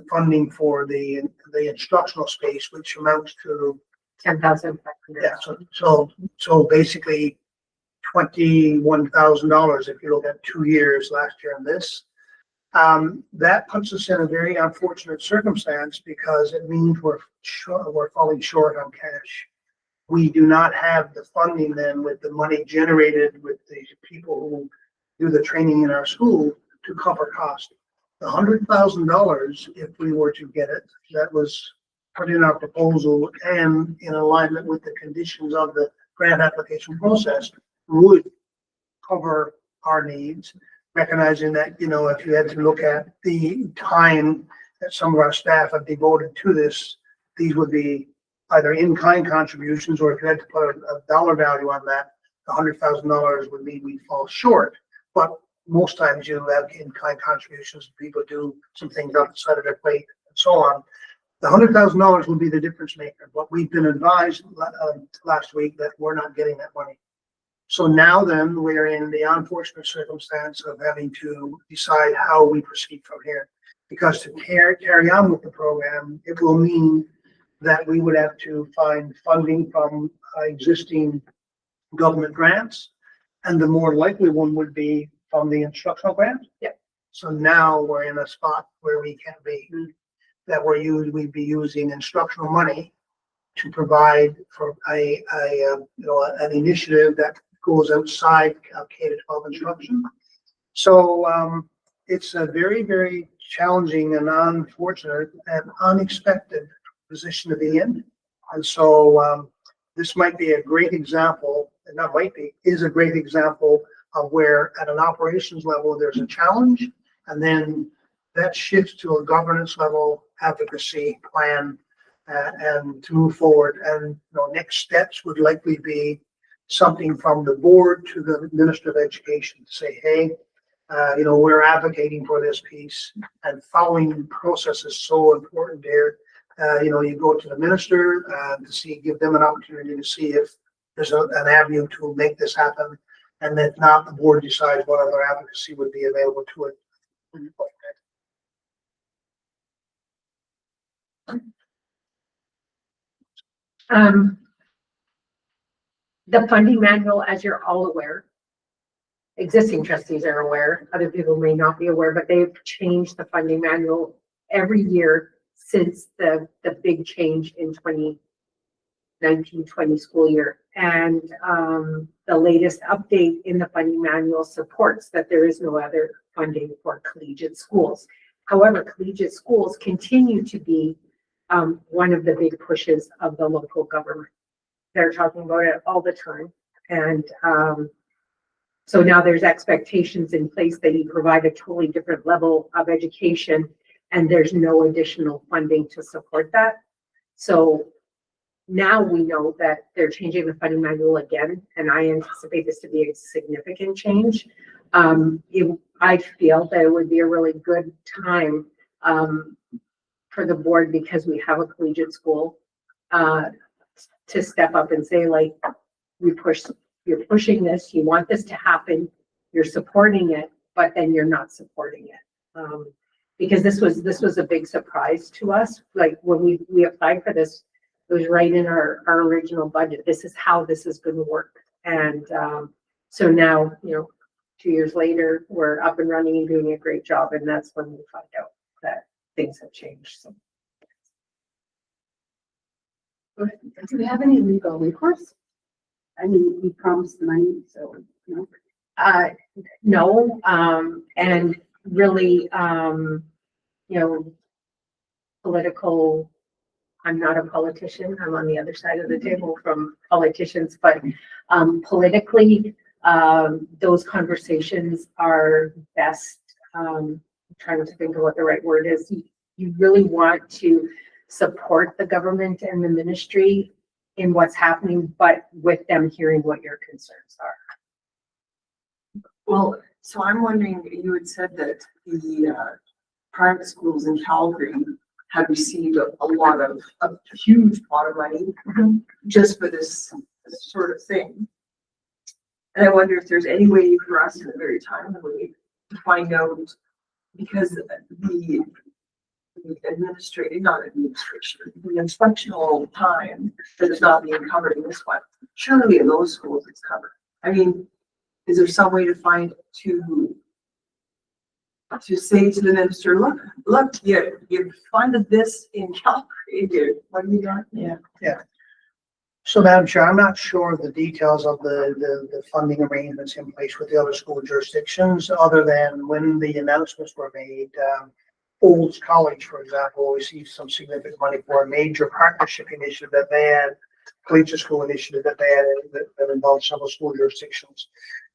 funding for the instructional space, which amounts to $10,500. yeah. So basically $21,000 if you look at 2 years, last year and this. That puts us in a very unfortunate circumstance because it means we're falling short on cash. We do not have the funding then with the money generated with the people who do the training in our school to cover cost. The $100,000, if we were to get it, that was put in our proposal and in alignment with the conditions of the grant application process, would cover our needs, recognizing that, you know, if you had to look at the time that some of our staff have devoted to this, these would be either in-kind contributions, or if you had to put a dollar value on that, the $100,000 would mean we fall short. But most times you have in-kind contributions, people do some things off the side of their plate and so on. The $100,000 would be the difference maker, but we've been advised last week that we're not getting that money. So now then we're in the unfortunate circumstance of having to decide how we proceed from here. Because to carry on with the program, it will mean that we would have to find funding from existing government grants. And the more likely one would be from the instructional grant. Yep. So now we're in a spot where we can be, that we'd be using instructional money to provide for an initiative that goes outside K-12 instruction. So it's a very, very challenging and unfortunate and unexpected position to be in. And so, this might be a great example, and not might be, is a great example of where at an operations level, there's a challenge, and then that shifts to a governance level advocacy plan, and to move forward. And, next steps would likely be something from the board to the Minister of Education to say, hey, we're advocating for this piece, and following process is so important here. You go to the minister to give them an opportunity to see if there's an avenue to make this happen. And if not, the board decides what other advocacy would be available to it. The funding manual, as you're all aware, existing trustees are aware, other people may not be aware, but they've changed the funding manual every year since the big change in 2019-20 school year. And the latest update in the funding manual supports that there is no other funding for collegiate schools. However, collegiate schools continue to be one of the big pushes of the local government. They're talking about it all the time. And so now there's expectations in place that you provide a totally different level of education, and there's no additional funding to support that. So now we know that they're changing the funding manual again, and I anticipate this to be a significant change. I feel that it would be a really good time for the board, because we have a collegiate school, to step up and say, like, you're pushing this, you want this to happen, you're supporting it, but then you're not supporting it. Because this was a big surprise to us. Like, when we applied for this, it was right in our original budget. This is how this is going to work. And so now, 2 years later, we're up and running and doing a great job. And that's when we find out that things have changed. So. Do we have any legal recourse? I mean, we promised the money, so, No, and really, political, I'm not a politician, I'm on the other side of the table from politicians, but politically, those conversations are best, I'm trying to think of what the right word is. You really want to support the government and the ministry in what's happening, but with them hearing what your concerns are. Well, so I'm wondering, you had said that the private schools in Calgary have received a huge pot of money just for this sort of thing. And I wonder if there's any way for us in a very timely way to find out, because the instructional time that is not being covered in this one, surely in those schools it's covered. I mean, is there some way to say to the minister, look, you funded this in Calgary, what have you done? Yeah. So, Madam Chair, I'm not sure of the details of the funding arrangements in place with the other school jurisdictions, other than when the announcements were made. Olds College, for example, received some significant money for a major partnership initiative that they had, collegiate school initiative that they had that involved several school jurisdictions.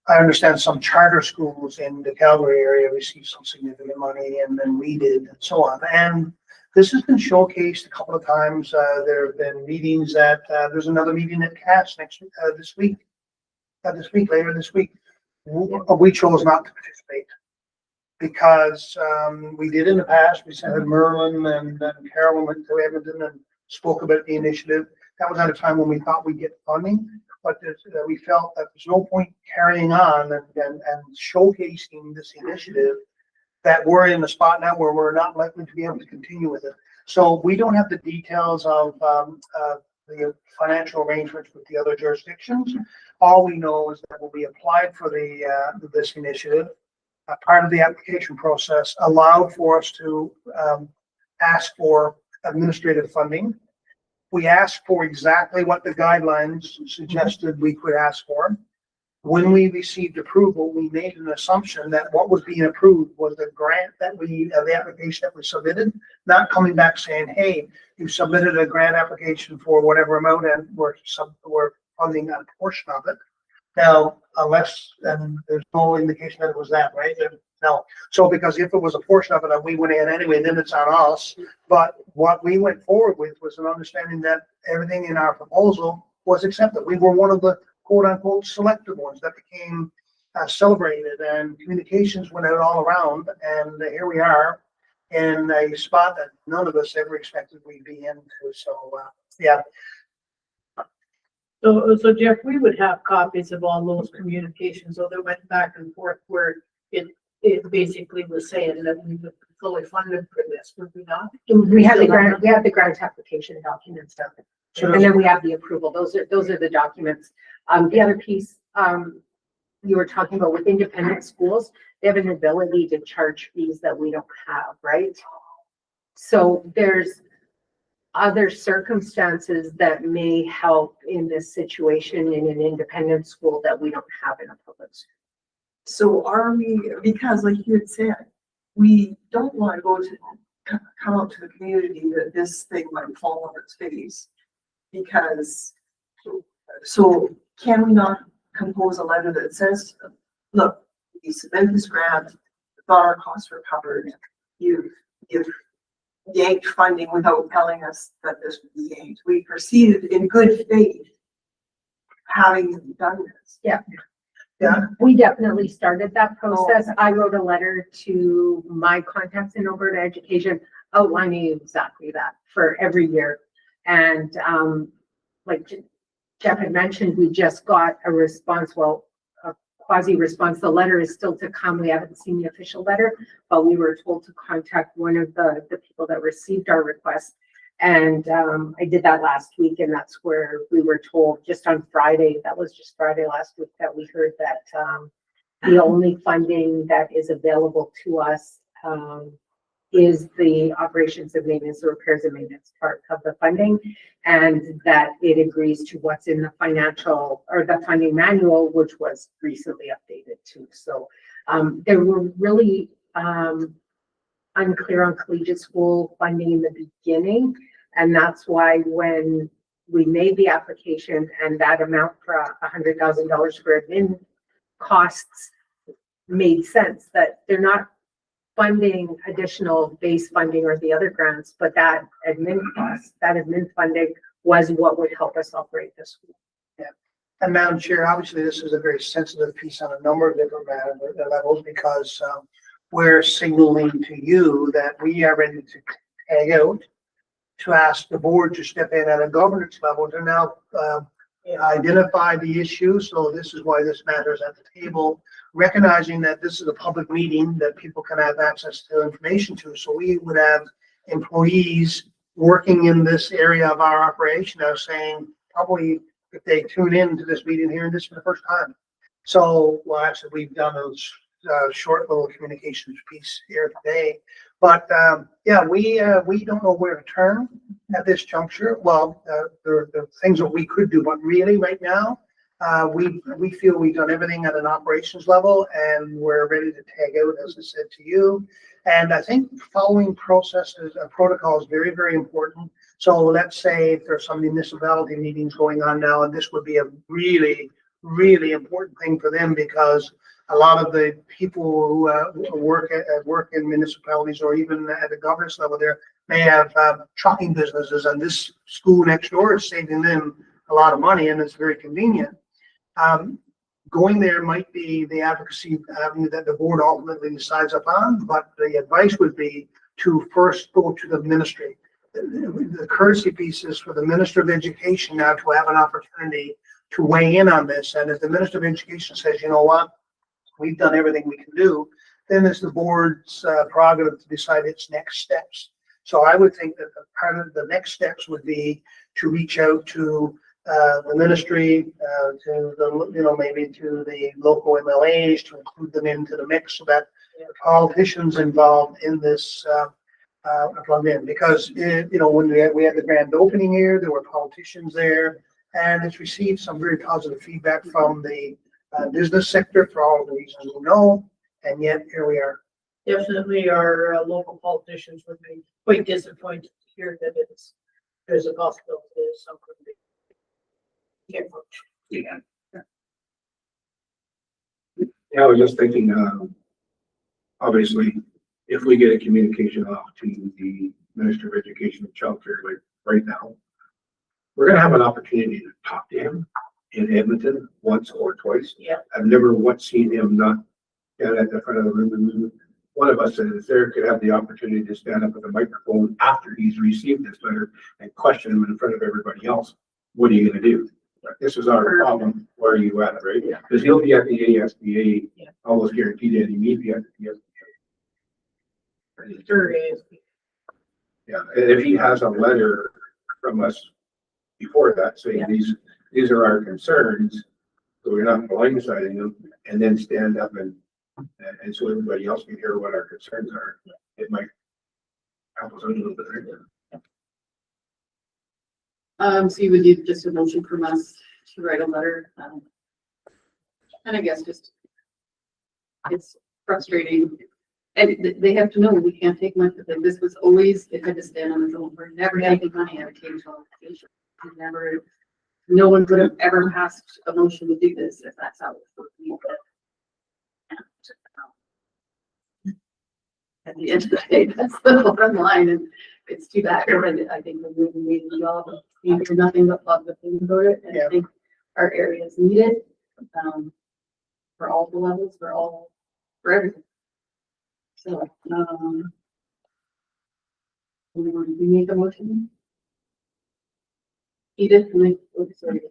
I understand some charter schools in the Calgary area received some significant money, and then we did, and so on. And this has been showcased a couple of times. There have been meetings there's another meeting at CAS later this week. We chose not to participate because we did in the past. We sent Merlin and Carolyn went to Edmonton and spoke about the initiative. That was at a time when we thought we'd get funding, but we felt that there's no point carrying on and showcasing this initiative, that we're in the spot now where we're not likely to be able to continue with it. So we don't have the details of the financial arrangements with the other jurisdictions. All we know is that when we applied for this initiative, part of the application process allowed for us to ask for administrative funding. We asked for exactly what the guidelines suggested we could ask for. when we received approval, we made an assumption that what was being approved was the grant that the application that we submitted, not coming back saying, hey, you submitted a grant application for whatever amount and we're funding a portion of it. Now, unless, and there's no indication that it was that, right? No. So because if it was a portion of it and we went in anyway, then it's on us. But what we went forward with was an understanding that everything in our proposal was accepted. We were one of the quote unquote selected ones that became celebrated, and communications went out all around, and here we are in a spot that none of us ever expected we'd be into. So, yeah. So Jeff, we would have copies of all those communications, so they went back and forth where it basically was saying that we would be fully funded for this, would we not? We have the grant application documents done. And then we have the approval. Those are the documents. The other piece, you were talking about with independent schools, they have an ability to charge fees that we don't have, right? So there's other circumstances that may help in this situation in an independent school that we don't have in a public school. So are we, because like you had said, we don't want to go to, come out to the community that this thing might fall on its face. Because, so can we not compose a letter that says, look, we submitted this grant, thought our costs were covered, you've yanked funding without telling us that this would be yanked. We proceeded in good faith, having done this. Yeah. Yeah. We definitely started that process. I wrote a letter to my contacts in Alberta Education outlining exactly that for every year. And like Jeff had mentioned, we just got a response, well, a quasi response. The letter is still to come. We haven't seen the official letter, but we were told to contact one of the people that received our request. And I did that last week, and that's where we were told just on Friday, that was just Friday last week, that we heard that the only funding that is available to us is the operations and maintenance, the repairs and maintenance part of the funding, and that it agrees to what's in the financial or the funding manual, which was recently updated too. So there were really unclear on collegiate school funding in the beginning. And that's why when we made the application and that amount for $100,000 for admin costs made sense, that they're not funding additional base funding or the other grants, but that admin cost, that admin funding was what would help us operate the school. Yeah. And Madam Chair, obviously this is a very sensitive piece on a number of different levels because we're signaling to you that we are ready to tag out, to ask the board to step in at a governance level to now identify the issue. So this is why this matters at the table, recognizing that this is a public meeting that people can have access to information to. So we would have employees working in this area of our operation now saying, probably if they tune in to this meeting here, this is the first time. So, well, actually we've done those short little communications piece here today, but yeah, we don't know where to turn at this juncture. Well, there are things that we could do, but really right now, we feel we've done everything at an operations level and we're ready to tag out, as I said to you. And I think following processes, protocol is very, very important. So let's say if there's some municipality meetings going on now, and this would be a really, really important thing for them because a lot of the people who work in municipalities or even at the governance level there may have trucking businesses, and this school next door is saving them a lot of money and it's very convenient. Going there might be the advocacy avenue that the board ultimately decides upon, but the advice would be to first go to the ministry. The courtesy piece is for the Minister of Education now to have an opportunity to weigh in on this. And if the Minister of Education says, you know what, we've done everything we can do, then it's the board's prerogative to decide its next steps. So I would think that part of the next steps would be to reach out to the ministry, to the, maybe to the local MLAs, to include them into the mix so that the politicians involved in this are plugged in. Because, when we had the grand opening here, there were politicians there, and it's received some very positive feedback from the business sector for all the reasons we know, and yet here we are. Definitely our local politicians would be quite disappointed to hear that there's a possibility of something. Can't approach. Yeah, I was just thinking, obviously, if we get a communication off to the Minister of Education and Childcare, like right now, we're gonna have an opportunity to talk to him in Edmonton once or twice. Yeah. I've never once seen him not stand at the front of the room. One of us that is there could have the opportunity to stand up with a microphone after he's received this letter and question him in front of everybody else. What are you gonna do? This is our problem. Where are you at, right? Yeah. Because he'll be at the ASBA, Yeah. almost guaranteed that he may be at the ASBA. Sure is. Yeah, and if he has a letter from us before that saying these are our concerns, so we're not blindsiding them, and then stand up and so everybody else can hear what our concerns are, it might help us out a little bit. So you would need just a motion from us to write a letter, and I guess just, it's frustrating. And they have to know we can't take money, like this was always, it had to stand on its own, we're never taking money out of K-12 education. We never, no one would have ever passed a motion to do this if that's how it's working. At the end of the day, that's the bottom line, and it's too bad, and I think we're doing an amazing job of hearing nothing but positive things about it, and I think our areas need it, for all the levels, for everything. So, we make a motion. Edith, sorry.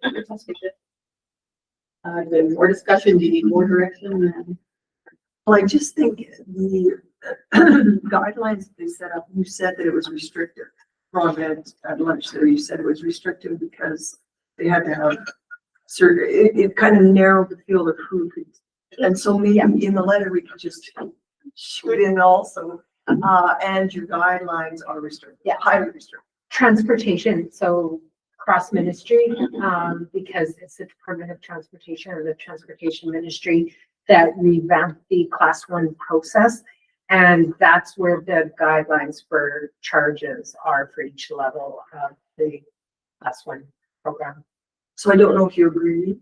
More discussion, do you need more direction? Well, I just think the guidelines they set up, you said that it was restrictive. Wrong at lunch there, you said it was restrictive because they had to have certain, it kind of narrowed the field of who could. And so maybe in the letter, we could just shoot in also, and your guidelines are restricted, highly restricted. Transportation, so cross ministry, because it's the Department of Transportation or the Transportation Ministry that revamped the Class 1 process. And that's where the guidelines for charges are for each level of the Class 1 program. So I don't know if you agree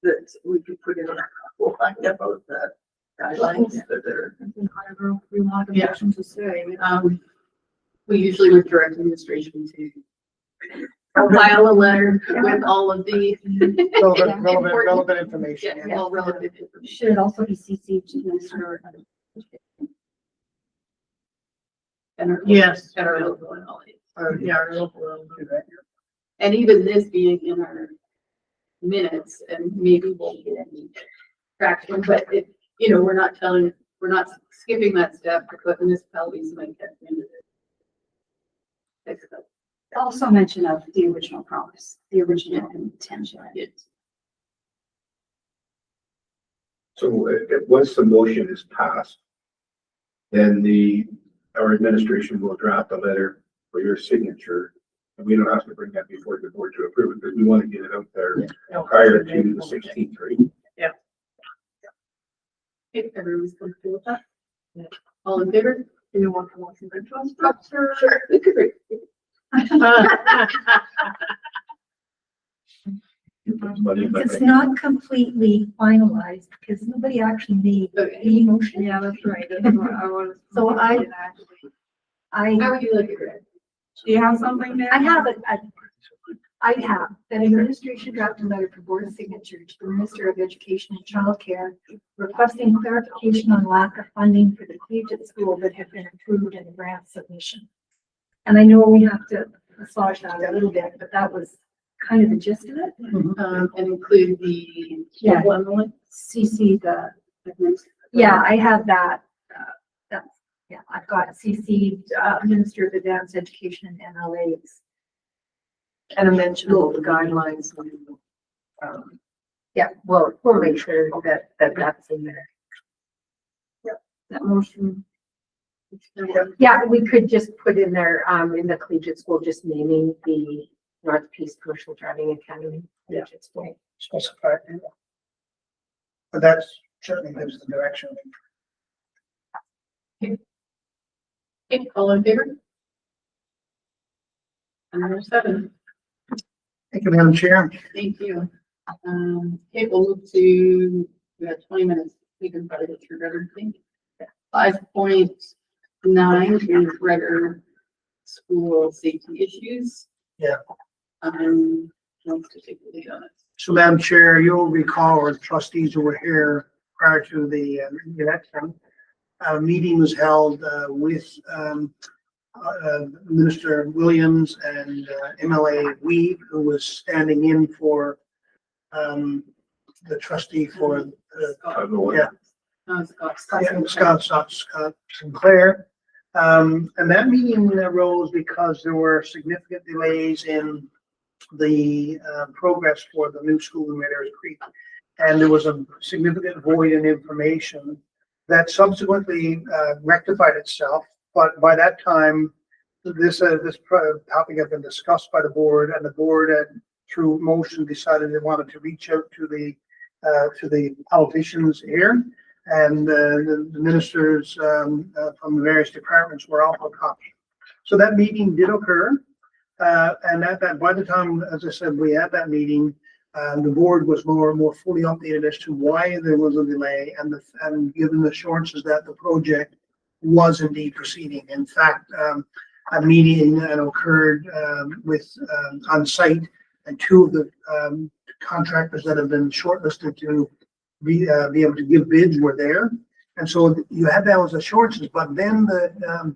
that we could put in a we'll find out about that guidelines that they're. Yeah. To say. We usually would direct administration to file a letter with all of the Relevant information. yeah, all relevant information. Should it also be CC'd to the Minister? And our, Yes. and our local and all these. Our local. And even this being in our minutes, and maybe we'll get any traction, but it, we're not skipping that step to put municipalities might get into it. Also mention of the original promise, the original intention. So once the motion is passed, then our administration will draft a letter for your signature. And we don't have to bring that before the board to approve it, because we want to get it out there prior to the 16th, right? If everyone's comfortable with that. All in favor? Do you want to motion to us? Sure. We could read. It's not completely finalized because nobody actually made the motion. Yeah, that's right. So I How would you like it read? Do you have something there? I have it. I have that administration draft a letter for board signature to the Minister of Education and Childcare requesting clarification on lack of funding for the collegiate school that had been approved in the grant submission. And I know we have to massage that a little bit, but that was kind of the gist of it. And include the Yeah. one CC the, yeah, I have that. I've got CC, Minister of Advanced Education and MLAs. And a mention of the guidelines. Yeah, we'll make sure that that's in there. That motion. Yeah, we could just put in there, in the collegiate school, just naming the North Peace Commercial Driving Academy. Collegiate School. Specify. But that's certainly gives the direction. Okay, all in favor? And number 7, Thank you, Madam Chair. thank you. Okay, we'll move to, we got 20 minutes. We can probably get through everything. 5.9 is regular school safety issues. Yeah. Wants to take the lead on it. So, Madam Chair, you'll recall, or trustees who were here prior to the election, a meeting was held with Minister Williams and MLA Weeb, who was standing in for the trustee for yeah. Scott Sinclair. And that meeting arose because there were significant delays in the progress for the new school in Red Ears Creek. And there was a significant void in information that subsequently rectified itself. But by that time, this topic had been discussed by the board, and the board had, through motion, decided they wanted to reach out to the politicians here, and the ministers from the various departments were also copied. So that meeting did occur, and by the time, as I said, we had that meeting, the board was more fully updated as to why there was a delay, and given the assurances that the project was indeed proceeding. In fact, a meeting that occurred on site, and 2 of the contractors that have been shortlisted to be able to give bids were there. And so you had those assurances, but then the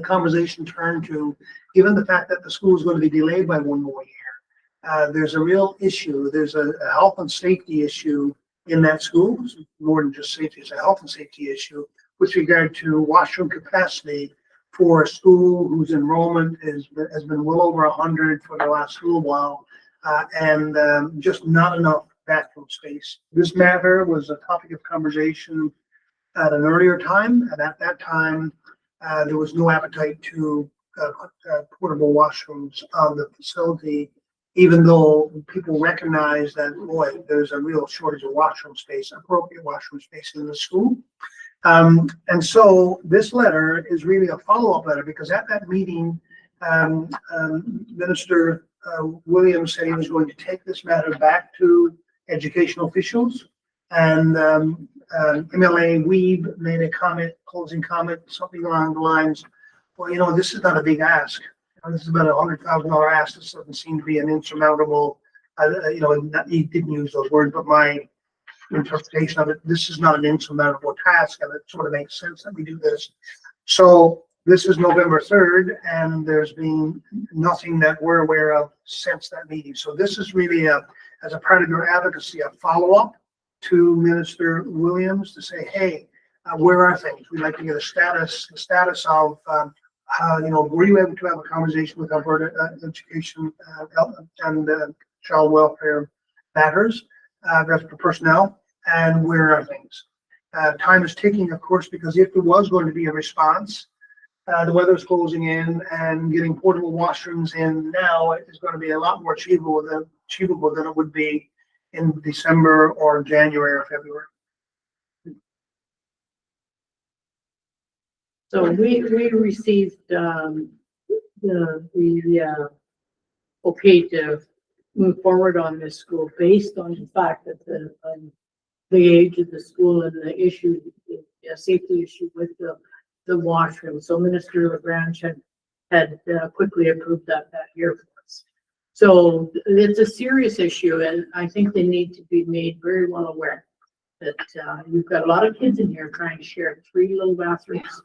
conversation turned to, given the fact that the school is going to be delayed by 1 more year, there's a real issue. There's a health and safety issue in that school. It's more than just safety, it's a health and safety issue with regard to washroom capacity for a school whose enrollment has been well over 100 for the last little while, and just not enough bathroom space. This matter was a topic of conversation at an earlier time, and at that time, there was no appetite to put portable washrooms on the facility, even though people recognize that, boy, there's a real shortage of washroom space, appropriate washroom space in the school. And so this letter is really a follow-up letter, because at that meeting, Minister Williams said he was going to take this matter back to educational officials, and MLA Weeb made a closing comment, something along the lines, well, this is not a big ask. This is about $100,000 ask. This doesn't seem to be an insurmountable, he didn't use those words, but my interpretation of it, this is not an insurmountable task, and it sort of makes sense that we do this. So this is November 3rd, and there's been nothing that we're aware of since that meeting. So this is really as a part of your advocacy, a follow-up to Minister Williams to say, hey, where are things? We'd like to get the status of, were you able to have a conversation with Alberta Education and Child Welfare Matters, that's for personnel, and where are things? Time is ticking, of course, because if there was going to be a response, the weather's closing in, and getting portable washrooms in now is going to be a lot more achievable than it would be in December or January or February. So we received, okay to move forward on this school based on the fact that the age of the school and the issue, the safety issue with the washroom. So Minister LaGrange had quickly approved that year for us. So it's a serious issue, and I think they need to be made very well aware that you've got a lot of kids in here trying to share 3 little bathrooms.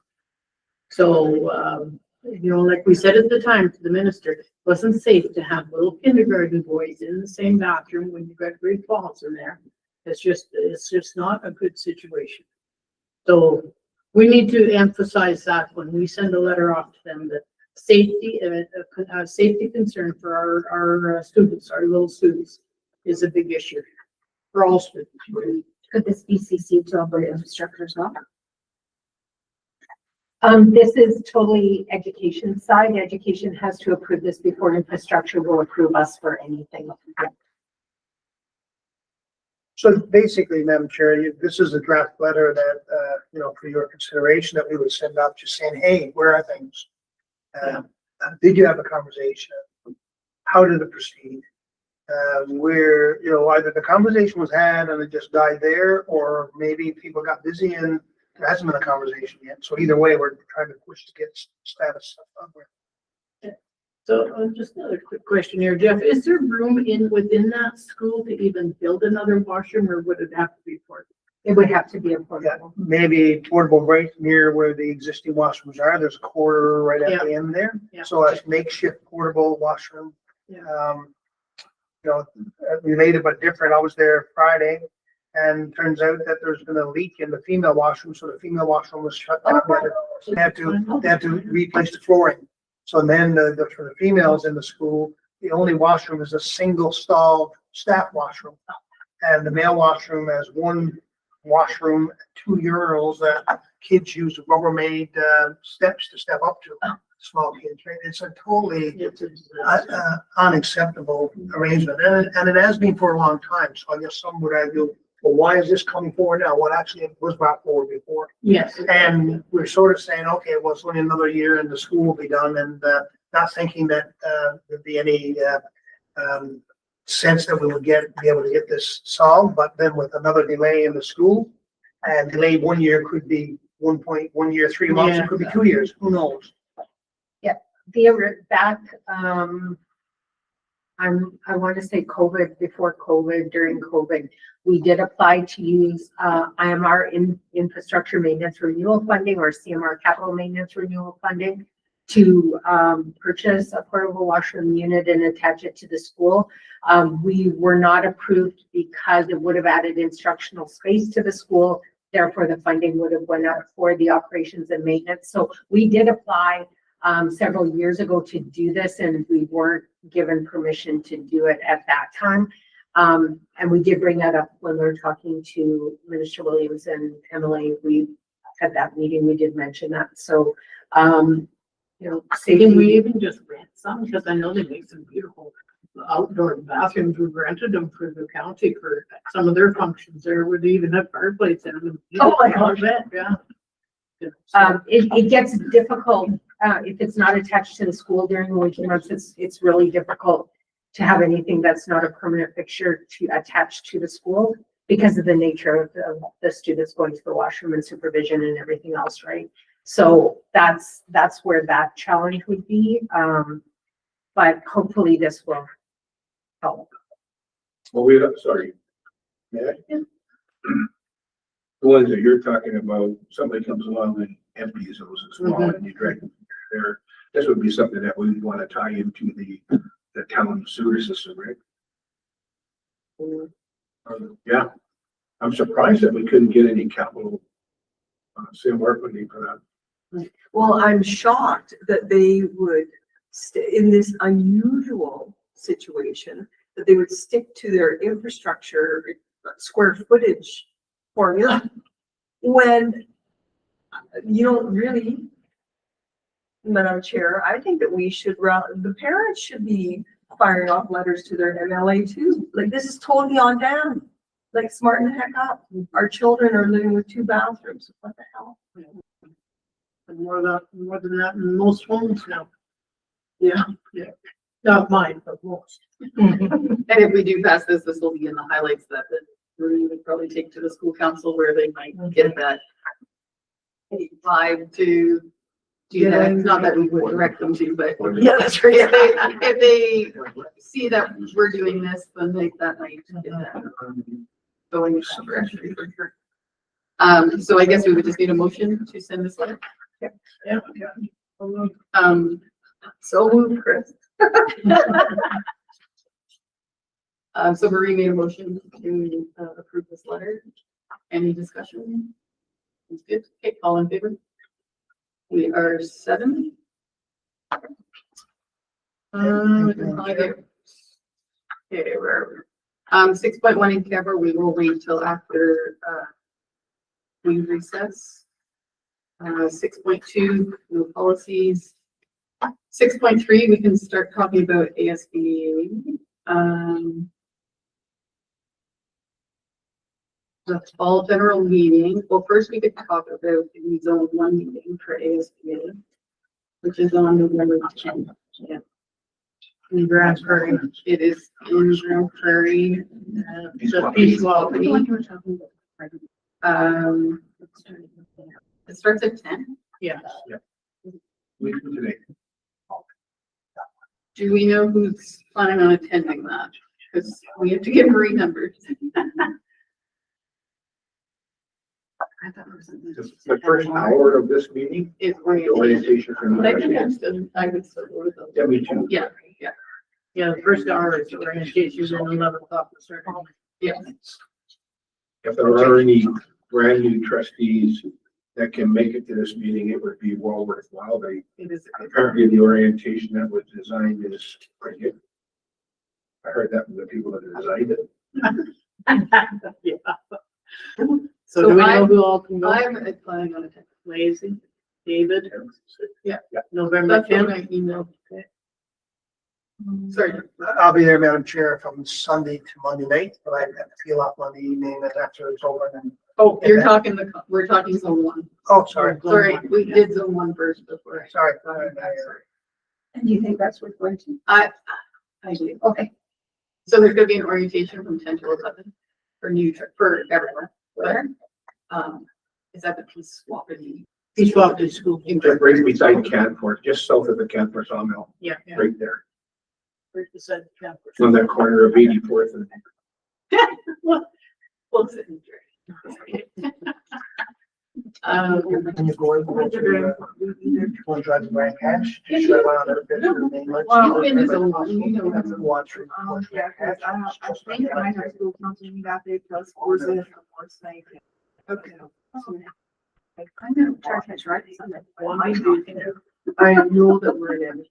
So, like we said at the time to the minister, it wasn't safe to have little kindergarten boys in the same bathroom when you've got grade 12s in there. It's just not a good situation. So we need to emphasize that when we send a letter off to them, that safety, a safety concern for our students, our little students, is a big issue for all students. Could this be CC to Alberta Infrastructure as well? This is totally education side. Education has to approve this before infrastructure will approve us for anything. So basically, Madam Chair, this is a draft letter that, for your consideration that we would send out just saying, hey, where are things? Did you have a conversation? How did it proceed? Where, either the conversation was had and it just died there, or maybe people got busy and there hasn't been a conversation yet. So either way, we're trying to push to get status up there. So just another quick question here, Jeff, is there room within that school to even build another washroom, or would it have to be portable? It would have to be a Yeah, portable. maybe portable right near where the existing washrooms are. There's a corridor right at the end there. Yeah. So a makeshift portable washroom. Yeah. Related but different. I was there Friday and turns out that there's been a leak in the female washroom. So the female washroom was shut down. They had to replace the flooring. So then for the females in the school, the only washroom is a single stall staff washroom. And the male washroom has one washroom, 2 urinals that kids use Rubbermaid steps to step up to. Small kids, right? It's a totally unacceptable arrangement, and it has been for a long time. So I guess some would argue, well, why is this coming forward now? Well, actually, it was brought forward before. Yes. And we're sort of saying, okay, well, it's only another year and the school will be done, and not thinking that there'd be any sense that we would be able to get this solved. But then with another delay in the school, and delay 1 year could be 1 year, 3 months, it could be 2 years, who knows? I want to say COVID, before COVID, during COVID, we did apply to use IMR infrastructure maintenance renewal funding or CMR capital maintenance renewal funding to purchase a portable washroom unit and attach it to the school. We were not approved because it would have added instructional space to the school. Therefore, the funding would have went out for the operations and maintenance. So we did apply several years ago to do this, and we weren't given permission to do it at that time. And we did bring that up when we were talking to Minister Williams and Emily. We at that meeting, we did mention that. So, Can safety. we even just rent some? Because I know they make some beautiful outdoor bathrooms. We rented them for the county for some of their functions there, where they even have fireplace in them. Oh my gosh. Yeah. It gets difficult if it's not attached to the school during the winter months. It's really difficult to have anything that's not a permanent fixture to attach to the school because of the nature of the students going to the washroom and supervision and everything else, right? So that's where that challenge would be. But hopefully this will help. Well, sorry. Yeah. The ones that you're talking about, somebody comes along and empties those as well, and you drag them there. This would be something that we want to tie into the town sewer system, right? Yeah, I'm surprised that we couldn't get any capital CMR funding for that. Well, I'm shocked that they would in this unusual situation, that they would stick to their infrastructure square footage formula when you don't really, Madam Chair, I think that we should, the parents should be firing off letters to their MLA too. Like, this is totally on them. Like, smarten the heck up. Our children are living with 2 bathrooms. What the hell? And more than that in most homes now. Yeah. Not mine, but most. And if we do pass this, this will be in the highlights that we would probably take to the school council where they might get that vibe to do that. Not that we would direct them to, but Yeah, that's right. if they see that we're doing this, then that might get that going in that direction for sure. So I guess we would just need a motion to send this letter. Yeah. So moved, Chris. So Marie made a motion to approve this letter. Any discussion? It's good. Okay, all in favor? We are 7. We can probably get. Okay, where are we? 6.1 in cover, we will wait till after we recess. 6.2, no policies. 6.3, we can start talking about ASB. the fall general meeting. Well, first we could talk about the zone one meeting for ASBA, which is on November 10th. Yeah. In Grand Prairie. It is in Grand Prairie. The Peacewell. It starts at 10. Yeah. Week from today. Do we know who's planning on attending that? Because we have to get Marie numbers. I thought it was The first hour of this meeting, is the orientation for But I think new. I would still go with them. Yeah, me too. Yeah, Yeah, the first hour is orientation, then 11 o'clock. yeah. If there are any brand new trustees that can make it to this meeting, it would be well worthwhile. They, It is. apparently the orientation that was designed is pretty good. I heard that from the people that designed it. Yeah. So do we know who all can go? I'm planning on attending. Lazy, David. Yeah. November That's what 10th. I emailed. Sorry. I'll be there, Madam Chair, from Sunday to Monday night, but I have to peel off Monday evening and after it's over and. Oh, we're talking zone one. Oh, sorry. Sorry, we did zone one first before. Sorry. And do you think that's worth going to? I do. Okay. So there's gonna be an orientation from 10 to 11 for everyone. Where? Is that the Peace Wapiti? Peace Wapiti School. Just right beside Canforth, just south of the Canforth sawmill, Yeah. right there, Right beside the campus. on that corner of 84th and. We'll sit and drink. Can you go over to, want to drive the Grand Cache? Should I run out of there for the main lunch? Well, in the zone one, you know, that's a Watch. Yeah, cause I think at my high school counseling got there, plus courses and course night. Okay. I'm gonna try to catch right Sunday. I know that we're in.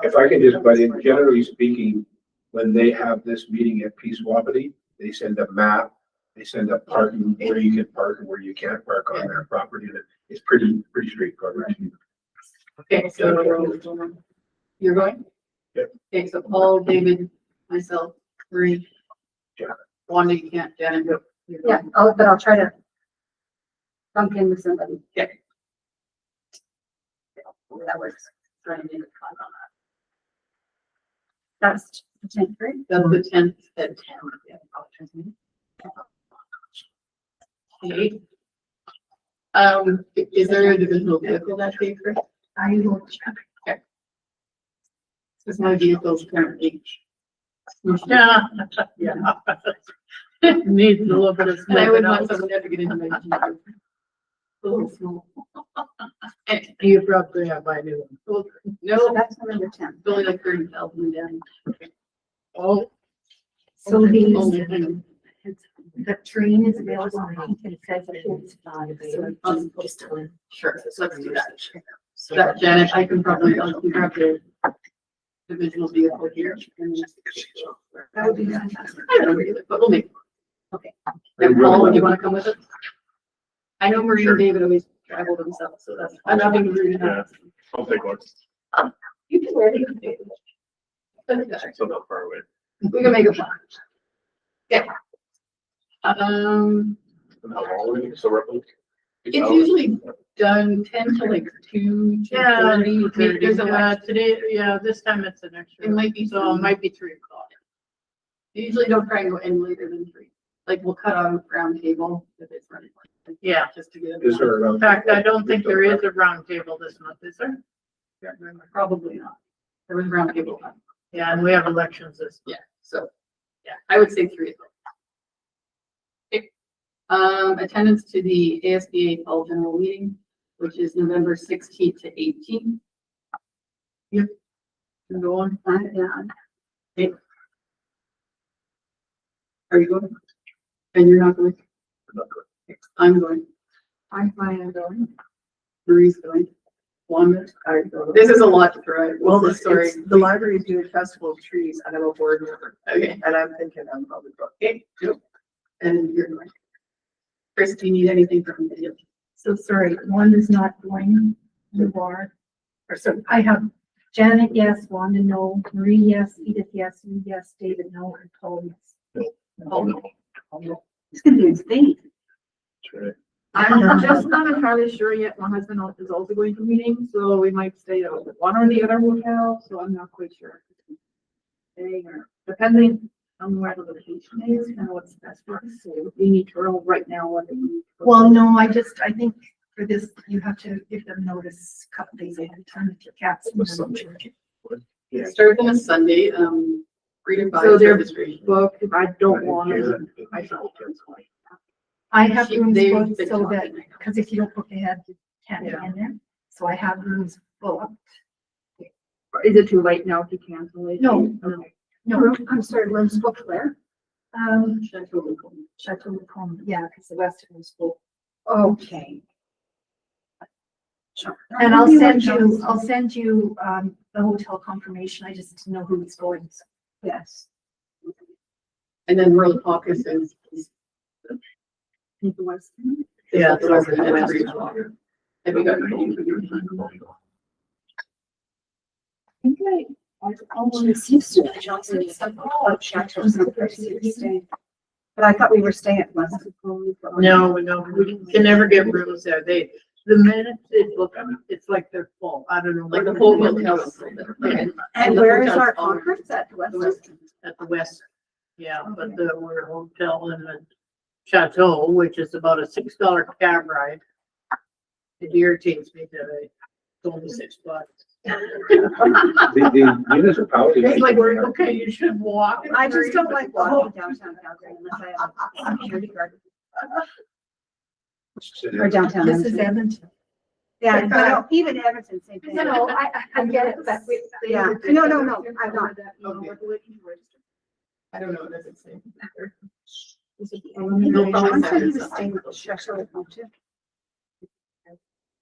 If I can just, but in generally speaking, when they have this meeting at Peace Wapiti, they send a map, they send a parking where you can park and where you can't park on their property. And it's pretty straightforward. Okay, so you're going? Yep. Okay, so Paul, David, myself, Marie. Janet. Wanda, you can't, Janet, go. You're Yeah, going. but I'll try to bump in with somebody. Yeah. That works. Trying to make it fun on That's the 10th, right? that. That's the 10th at 10. Yeah. Okay. Is there a divisional vehicle that day, Chris? I will check. Because my vehicle's currently. Yeah. Yeah. Needs a little bit of. And I would smoking want out. someone to get into my Jeep. A little small. And- You probably have my new one. well, So No, that's November 10th. it's only like 30,000 down. Oh, So these, Only- the train is available, I think it says that it's not available. Just tell him. Sure, so let's do that. So that Janet, I can probably, I'll grab the divisional vehicle here. That would be fantastic. I don't know, really, but we'll make. Okay. And Paul, do you want to come with us? I know Marie and David always travel themselves, so that's, I'm not being rude. Yeah. I'll take one. You can wear it. David. Doesn't matter. So not far away. We can make a plan. Yeah. And how long will it be? So roughly? It's usually done 10 to like 2, yeah, 2:30. There's a lot. today, yeah, this time it's an extra. It might be, So it might be 3 o'clock. They usually don't try and go any later than 3. Like we'll cut on round table if it's running. late. Yeah. Just to get. it Is there In around? fact, I don't think there is a round table this month, is there? Can't remember. Probably not. There was round table time. Yeah, and we have elections this. Yeah, so, yeah, I would say 3 o'clock. Okay. Attendance to the ASBA Fall General Meeting, which is November 16th to 18th. Yep. You go on, yeah. Okay. Are you going? And you're not going? I'm going. I plan on going. Marie's going. Wanda, this is a lot to throw out. Well, What's the story? the library is doing Festival of Trees and I'm a board member Okay. and I'm thinking I'm probably going. Okay, cool. And you're going. Chris, do you need anything from me? So sorry, one is not going to the bar. Or so I have Janet, yes, Wanda, no, Marie, yes, Edith, yes, me, yes, David, no, and Paul, yes. Oh, no. It's gonna be insane. I'm just not entirely sure yet. My husband is also going to meetings, so we might stay at one or the other hotel, so I'm not quite sure. Staying or depending on where the location is and what's best for us. So we need to know right now what they need. Well, no, I think for this, you have to give them notice a couple days ahead of time if your cat's. Yeah. Start on a Sunday, reading by So they're registration. booked, if I don't want to, I don't. I have rooms They- booked they so talk. that, because if you don't book ahead, you can't get in there. So I have rooms booked. Is it too late now to cancel it? No. Okay. No, I'm sorry, rooms booked where? Chateau Lacombe. Chateau Lacombe, yeah, because the rest of them is full. Okay. And I'll send you, the hotel confirmation. I just know who it's going. So, yes. And then World Caucus is. Yeah. the West End and regional. Have you got? But I thought we were staying at West. No, we can never get rooms there. The minute they book them, it's like they're full. I don't know. Like the whole hotel is. And where is our conference at West? At the west, yeah, but we're a hotel in the Chateau, which is about a $6 cab ride. It irritates me that it's only $6. The municipality. It's like, we're okay, you should walk. I just don't like walking downtown Calgary unless I have a security guard. Or downtown. This is Edmonton. Yeah, but even Edmonton, same thing. No, I get it, but yeah, no, I'm not. I don't know, does it say? I'm sure he was staying with the Chateau Lacombe too.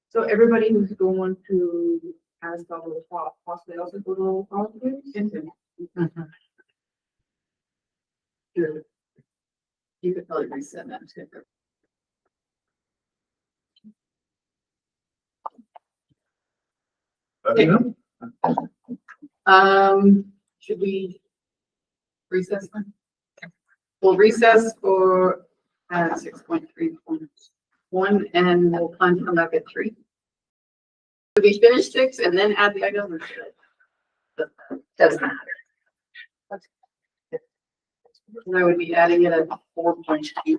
So everybody who's going to Aspen will possibly also go to Providence? Good. You could probably resend that too. Should we recess then? We'll recess for 6.3.1 and we'll plan to come back at 3. Should we finish 6 and then add the item or should it? Doesn't matter. And I would be adding it at 4.2.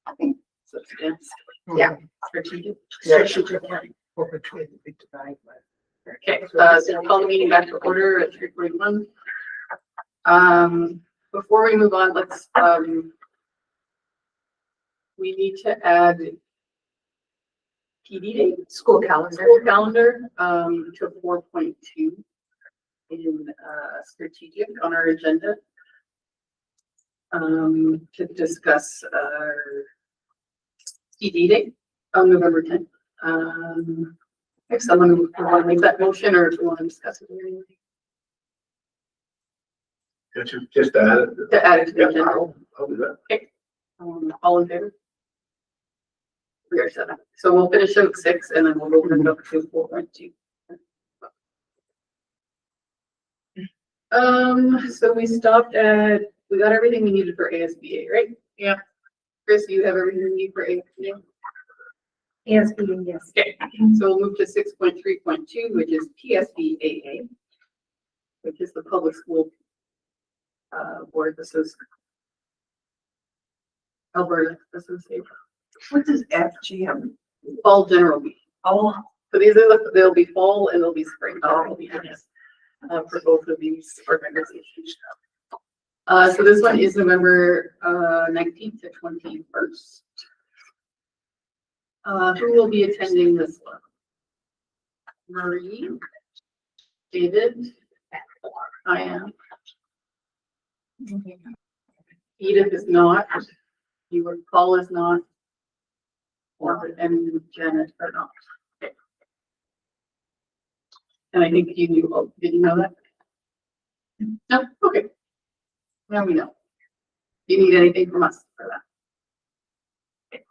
I think substance. Yeah. Strategic. Okay, so call the meeting back to order at 3:41. Before we move on, let's, we need to add PD date, school calendar, to 4.2 in, strategic on our agenda. To discuss our PD date on November 10th. If someone would want to make that motion or if you want to discuss it. Just to add it. To add it to the Yeah, agenda. I'll do that. All in favor? We are 7. So we'll finish out 6 and then we'll go up to 4.2. So we stopped at, we got everything we needed for ASBA, right? Yeah. Chris, you have everything you need for ASBA? Yes. Okay, so we'll move to 6.3.2, which is PSBAA, which is the public school board association. Alberta Association. What does FGM? Fall general meeting. Oh, So these are they'll be fall and they'll be spring general meetings for both of these organizations. So this one is November 19th to 21st. Who will be attending this one? Marie, David, I am. Edith is not. You were, Paul is not. And Janet are not. Okay. And I think you knew, oh, did you know that? No? Okay. Now we know. Do you need anything from us for that? Okay.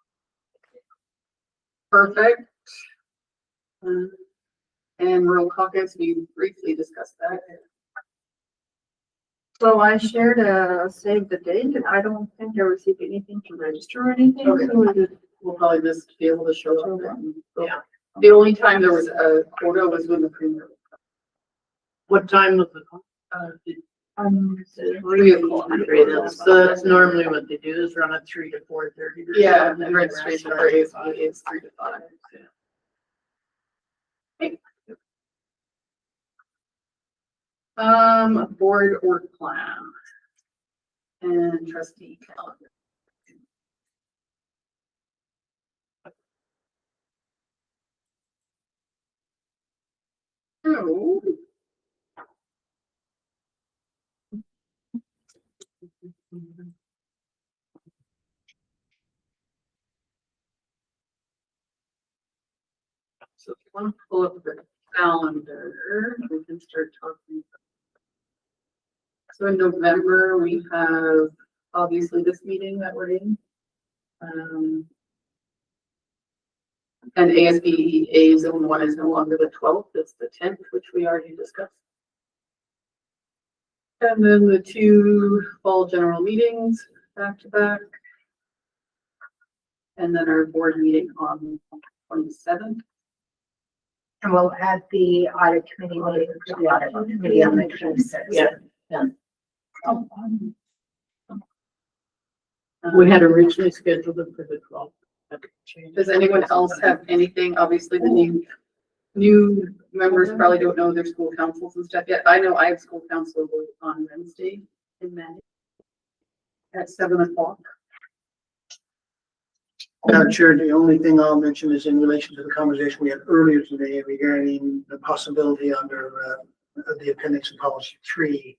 Perfect. And rural caucus, we briefly discussed that. So I shared a save the date and I don't think I received anything to register or anything. Okay. So is it we'll probably just be able to show up. And- Yeah. The only time there was a quota was when the premier. What time was the? 3 o'clock. So that's normally what they do is run at 3 to 4:30. Yeah, and registration for ASB is 3 to 5. Board work plan. And trustee calendar. So. So if you want to pull up the calendar, we can start talking. So in November, we have obviously this meeting that we're in. And ASBA zone 1 is no longer the 12th, it's the 10th, which we already discussed. And then the 2 fall general meetings back to back. And then our board meeting on 27th. And we'll add the audit committee meeting to the audit committee on the 26th. Yeah. We had originally scheduled it for the 12th. Does anyone else have anything? Obviously, the new members probably don't know their school councils and stuff yet. I know I have school council on Wednesday in May at 7 o'clock. Madam Chair, the only thing I'll mention is in relation to the conversation we had earlier today regarding the possibility under the appendix of policy 3,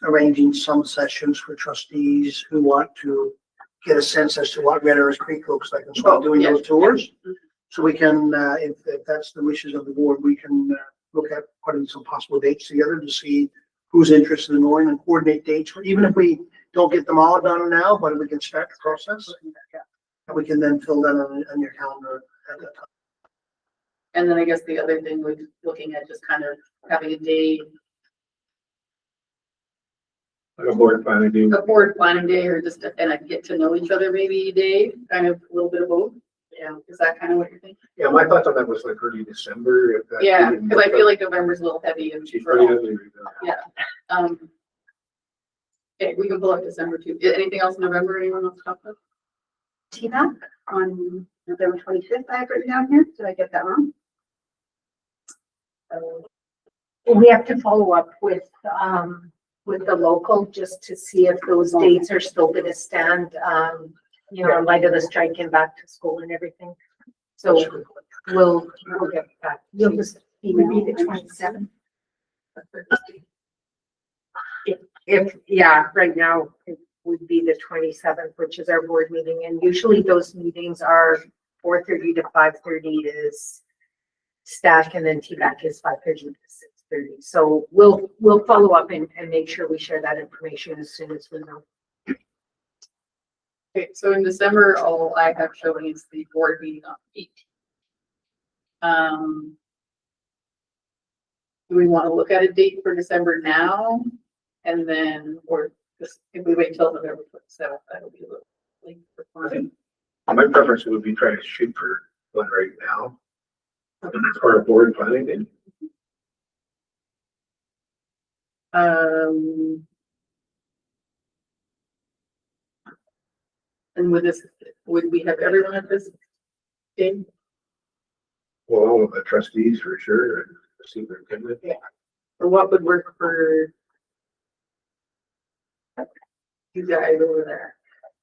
arranging some sessions for trustees who want to get a sense as to what Red Earth Creek looks like and start doing those tours. So we can, if that's the wishes of the board, we can look at putting some possible dates together to see who's interested in going and coordinate dates, even if we don't get them all done now, but we can start the process. And we can then fill that on your calendar at that time. And then I guess the other thing was looking at just kind of having a day, Like a board planning day. a board planning day, or just and I get to know each other maybe day, kind of a little bit of both. Yeah, is that kind of what you're thinking? Yeah, my thoughts on that was like early December. If that Yeah, didn't because I work feel out. like November's a little heavy and She's for pretty all. ugly. Yeah. Okay, we can pull up December too. Anything else in November? Anyone else talk about? TVAC on November 25th, I have written down here. Did I get that wrong? We have to follow up with the local just to see if those dates are still gonna stand, you know, in light of the strike and back to school and everything. So we'll get back. You'll just maybe the 27th. If, yeah, right now it would be the 27th, which is our board meeting. And usually those meetings are 4:30 to 5:30 is stack, and then TVAC is 5:30 to 6:30. So we'll follow up and make sure we share that information as soon as we know. Okay, so in December, all I have showing is the board meeting on the 8th. Do we want to look at a date for December now? And then, or just if we wait till November 27th, that'll be a little late for planning. My preference would be trying to shoot for one right now. For a board planning day. And with this, would we have everyone at this game? Well, the trustees for sure, and the superintendent. Or what would work for you guys over there?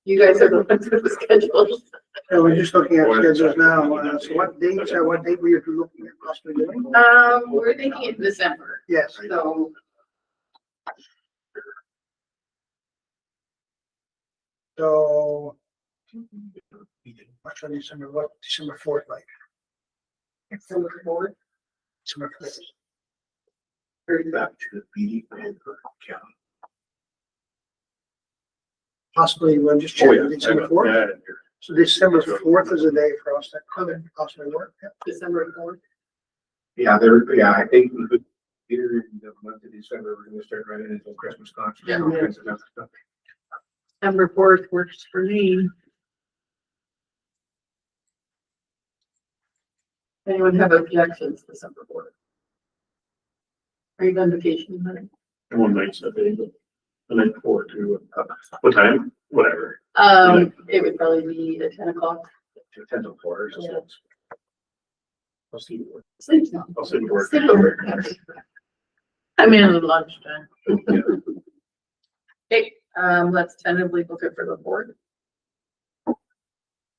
You guys are the ones with the schedules. And we're just looking at schedules now. So what dates or what date were you looking at possibly doing? We're thinking in December, Yes. so. So. What's on December, what, December 4th, like? December 4th. December 5th. Back to the meeting and count. Possibly, we'll just check December 4th. So December 4th is a day for us that could possibly work. Yeah. December 4th. Yeah, I think we could, here in the month of December, we're gonna start running into Christmas concerts. Yeah. All kinds of other stuff. December 4th works for me. Anyone have objections to December 4th? Are you on vacation? Honey? One night that day, but the night before too. What time? Whatever. It would probably be at 10 o'clock. 10 to 4. So Yeah. I'll see you. Sleep's not. I'll sit and work. Sleep over. I'm in at lunchtime. Okay, let's tentatively book it for the 4th.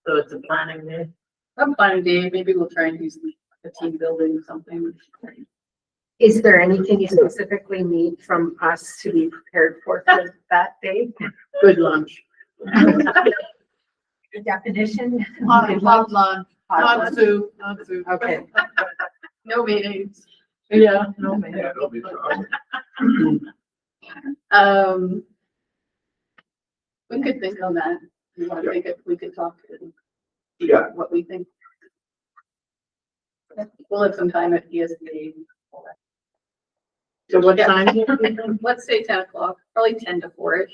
So it's a planning day. I'm planning day, maybe we'll try and do a team building or something. Is there anything you specifically need from us to be prepared for that day? Good lunch. The definition? Hot lunch, Not soup, not soup. Okay. no meetings. Yeah, no man. Yeah, it'll be fun. We could think on that. We want to think if we could talk and see Yeah. what we think. We'll have some time at ESB. So what Yeah. time? Let's say 10 o'clock, probably 10 to 4-ish.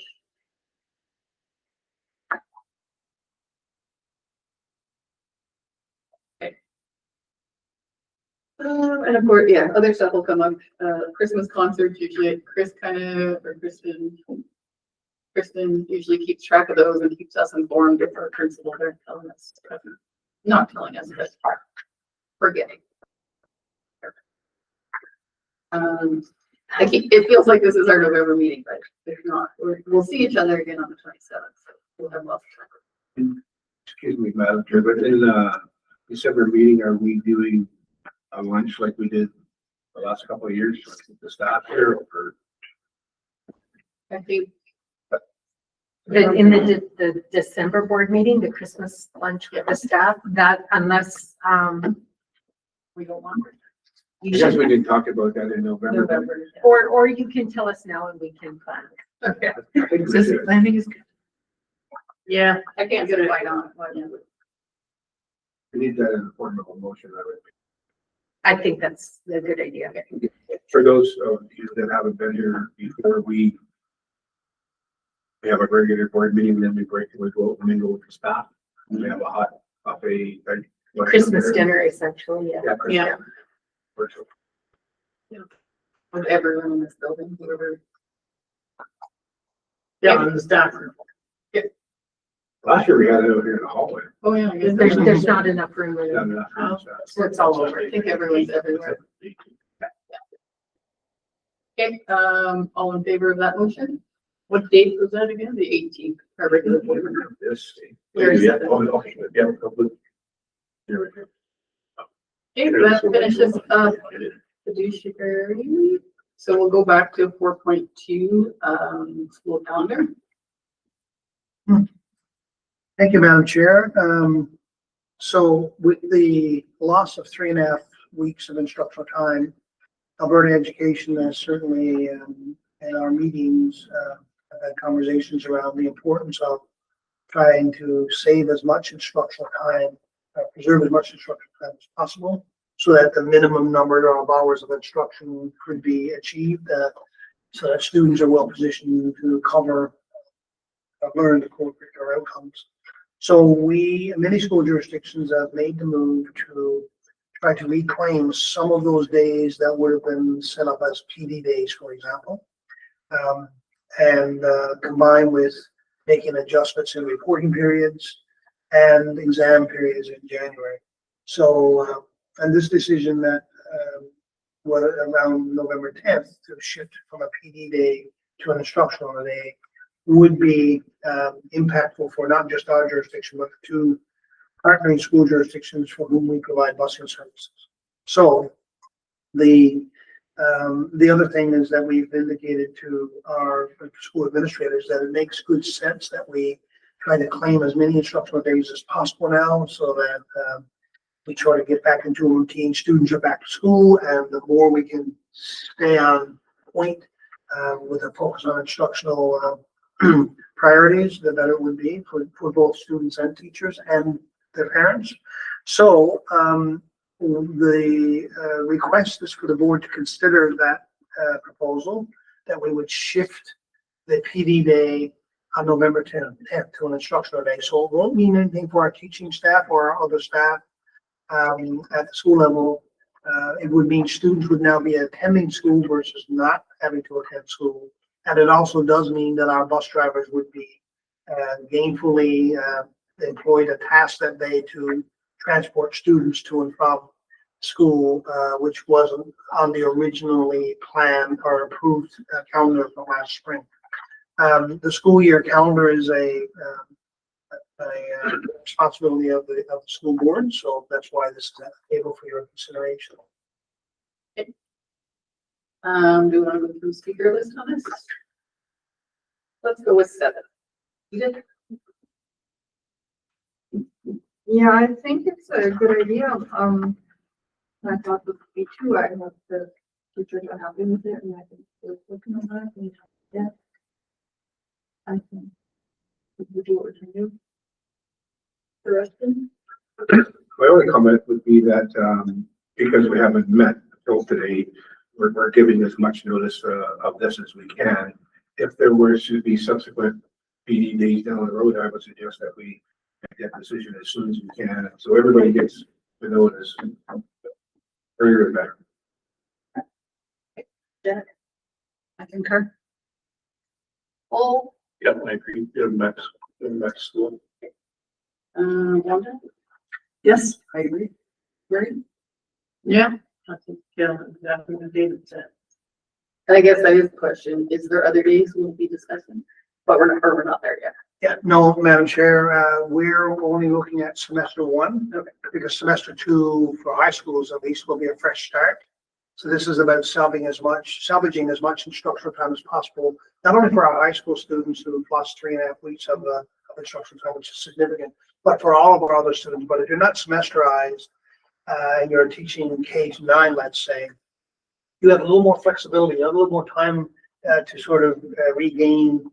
Okay. And of course, yeah, other stuff will come up. Christmas concerts usually Chris or Kristen usually keeps track of those and keeps us informed if our principals are telling us, not telling us, but forgetting. It feels like this is our November meeting, but if not, we'll see each other again on the 27th. So we'll have lots of time. Excuse me, Madam Chair, but in December meeting, are we doing a lunch like we did the last couple of years with the staff here or? I think In the December board meeting, the Christmas lunch with the staff, that unless, we don't want. you I guess should, we didn't talk about that in November. November. or you can tell us now and we can plan. Okay. I think we This should. planning is good. Yeah, I can't get it right on. We need that in the form of a motion. I would I think that's a good idea. think. For those of you that haven't been here before, we have a regular board meeting, then we break and we go out and mingle with the staff. We have a hot buffet. Christmas dinner essentially, yeah. Yeah. Christmas Yeah. virtual. With everyone in this building, whoever. yeah, on the staff room. Last year we had it over here in the hallway. Oh, yeah, I guess. There's not enough room. Not really. enough room, So it's all over. I think everyone's everywhere. Okay, all in favor of that motion? What date was that again? The 18th, our regular board meeting. This. Very Yeah, good. oh, okay, yeah. Here we go. Okay, that finishes up fiduciary. So we'll go back to 4.2, school calendar. Thank you, Madam Chair. So with the loss of 3.5 weeks of instructional time, Alberta Education has certainly, in our meetings, have had conversations around the importance of trying to save as much instructional time, preserve as much instructional time as possible, so that the minimum number of hours of instruction could be achieved, so that students are well positioned to cover, learn the core curricular outcomes. So many school jurisdictions have made the move to try to reclaim some of those days that would have been set up as PD days, for example, and combined with making adjustments in reporting periods and exam periods in January. So, and this decision that was around November 10th to shift from a PD day to an instructional day would be impactful for not just our jurisdiction, but the two partnering school jurisdictions for whom we provide busing services. So the other thing is that we've indicated to our school administrators that it makes good sense that we try to claim as many instructional days as possible now, so that we try to get back into a routine. Students are back to school, and the more we can stay on point with a focus on instructional priorities, the better it would be for both students and teachers and their parents. So the request is for the board to consider that proposal, that we would shift the PD day on November 10th to an instructional day. So it won't mean anything for our teaching staff or our other staff at the school level. It would mean students would now be attending school versus not having to attend school. And it also does mean that our bus drivers would be gainfully employed a task that day to transport students to and from school, which wasn't on the originally planned or approved calendar from last spring. The school year calendar is a responsibility of the school board, so that's why this is at the table for your consideration. Do we want to go through speaker list on this? Let's go with 7. Edith? Yeah, I think it's a good idea. I thought it would be too. I hope the teachers are happy with it, and I think they're looking at that. And yeah, I think we do what we can do. The rest of them? My only comment would be that, because we haven't met until today, we're giving as much notice of this as we can. If there were to be subsequent PD days down the road, I would suggest that we make that decision as soon as we can, so everybody gets the notice. Earlier the better. Janet? I concur. Paul? Yep, I agree. Get back to school. Wanda? Yes, I agree. Right? Yeah, I think, yeah, exactly what David said. And I guess that is the question. Is there other days we'll be discussing? But we're not there yet. Yeah, no, Madam Chair, we're only looking at semester 1, because semester 2 for high schools at least will be a fresh start. So this is about salvaging as much instructional time as possible, not only for our high school students who have lost 3.5 weeks of instructional time, which is significant, but for all of our other students. But if you're not semesterized, and you're teaching K-9, let's say, you have a little more flexibility, you have a little more time to sort of regain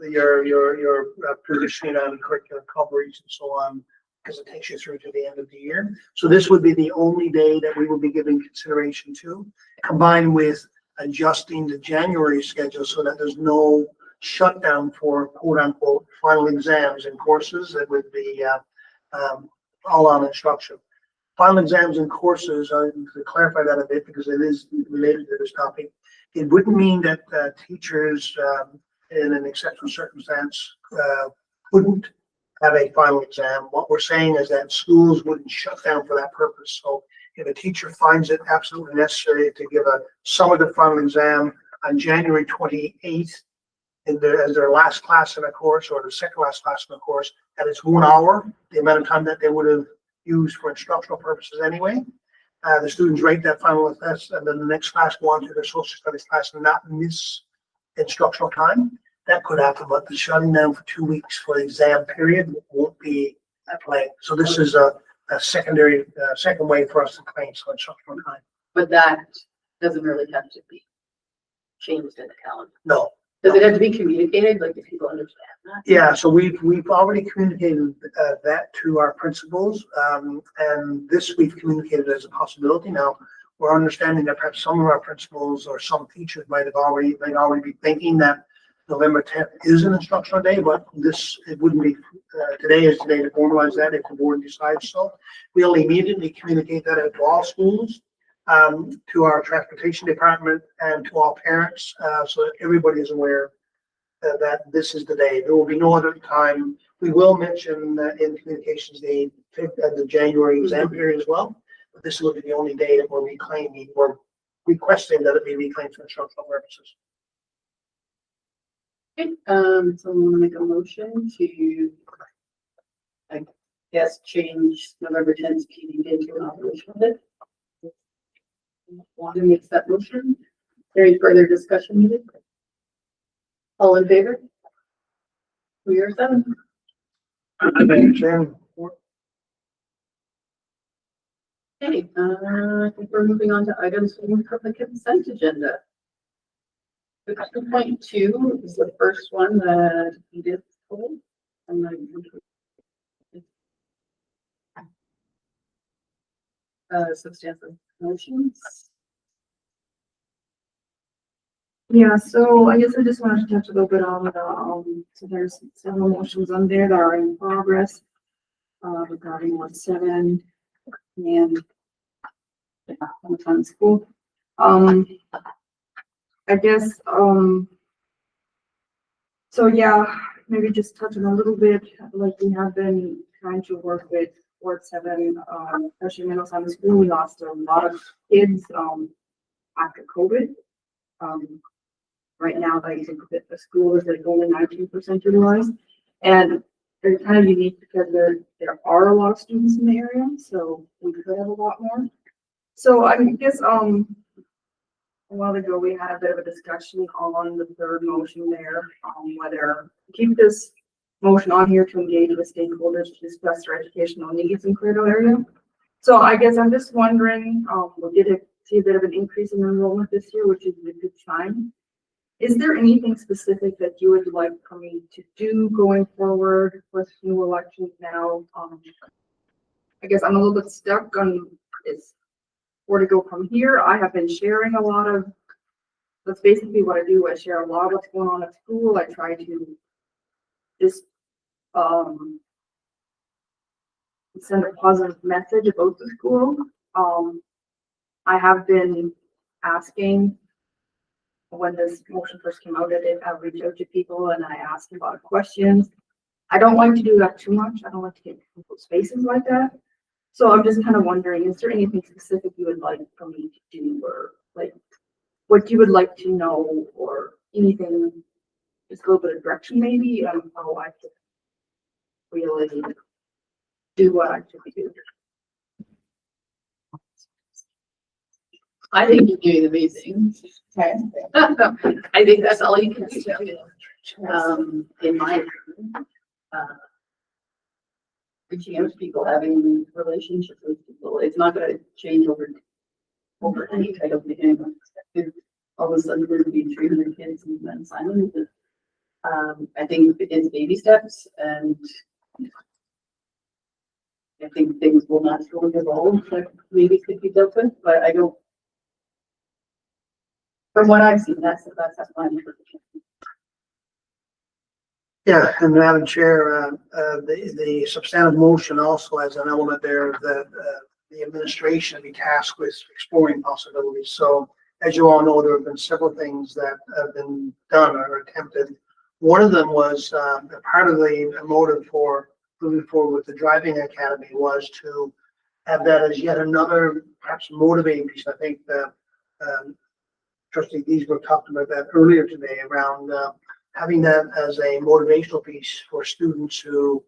your positioning on curriculum coverage and so on, because it takes you through to the end of the year. So this would be the only day that we will be giving consideration to, combined with adjusting the January schedule so that there's no shutdown for quote unquote final exams and courses. That would be all on instruction. Final exams and courses, to clarify that a bit, because it is related to this topic, it wouldn't mean that teachers in an exceptional circumstance couldn't have a final exam. What we're saying is that schools wouldn't shut down for that purpose. So if a teacher finds it absolutely necessary to give a summative final exam on January 28th as their last class in a course, or the second last class in a course, and it's 1 hour, the amount of time that they would have used for instructional purposes anyway, the students rate that final test, and then the next class go on to their social studies class and not miss instructional time. That could happen, but the shutting down for 2 weeks for the exam period won't be at play. So this is a second way for us to claim some instructional time. But that doesn't really have to be changed in the calendar. No. Does it have to be communicated? Like, do people understand that? Yeah, so we've already communicated that to our principals, and this we've communicated as a possibility. Now, we're understanding that perhaps some of our principals or some teachers might already be thinking that November 10th is an instructional day, but it wouldn't be, today is the day to formalize that if the board decides so. We'll immediately communicate that out to all schools, to our transportation department, and to all parents, so that everybody is aware that this is the day. There will be no other time. We will mention in communications the January exam period as well, but this will be the only day that we're requesting that it be reclaimed for instructional purposes. Okay, so I'm gonna make a motion to, I guess, change November 10th PD day to an operational day. Want to make that motion? Any further discussion needed? All in favor? We are 7. Okay, I think we're moving on to items from the consent agenda. 2.2 is the first one that he did pull. I'm not even substantive motions. Yeah, so I guess I just wanted to touch a little bit on the, so there's several motions on there that are in progress, regarding 1.7, And yeah, I'm in school. I guess, so yeah, maybe just touching a little bit, like we have been trying to work with Ward 7, especially middle Simon School. We lost a lot of kids, after COVID. Right now, like the school is like only 19% utilized. And they're kind of unique because there are a lot of students in the area, so we could have a lot more. So I guess, a while ago, we had a bit of a discussion on the third motion there, whether to keep this motion on here to engage with stakeholders to discuss their educational needs in Corridor area. So I guess I'm just wondering, we did see a bit of an increase in enrollment this year, which is a good sign. Is there anything specific that you would like for me to do going forward with new elections now? I guess I'm a little bit stuck on is where to go from here. I have been sharing a lot of, that's basically what I do. I share a lot of what's going on at school. I try to just send a positive message about the school. I have been asking, when this motion first came out, I did reach out to people and I asked a lot of questions. I don't like to do that too much. I don't like to get people's faces like that. So I'm just kind of wondering, is there anything specific you would like for me to do, or like what you would like to know, or anything, just a little bit of direction maybe on how I could really do what I should be doing? I think you're doing amazing. Okay. I think that's all you can do. In my opinion, reaching out to people, having relationships with people, it's not going to change overnight. I don't think anyone expected all of a sudden we're going to be 300 kids and then Simon. I think it's baby steps, and I think things will naturally evolve that maybe could be dealt with, but I don't. From what I've seen, that's my interpretation. Yeah, and Madam Chair, the substantive motion also has an element there that the administration be tasked with exploring possibilities. So as you all know, there have been several things that have been done or attempted. One of them was part of the motive for moving forward with the driving academy was to have that as yet another perhaps motivating piece. I think Trustee Giesbert talked about that earlier today around having that as a motivational piece for students who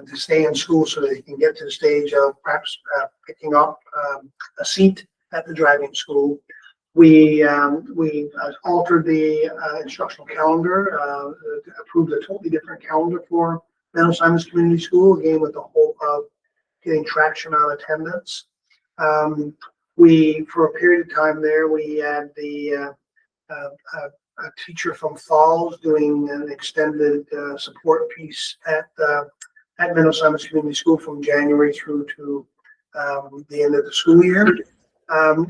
to stay in school so they can get to the stage of perhaps picking up a seat at the driving school. We altered the instructional calendar, approved a totally different calendar for Mount Simons Community School, again with the hope of getting traction on attendance. For a period of time there, we had a teacher from Falls doing an extended support piece at Minnow Simons Community School from January through to the end of the school year.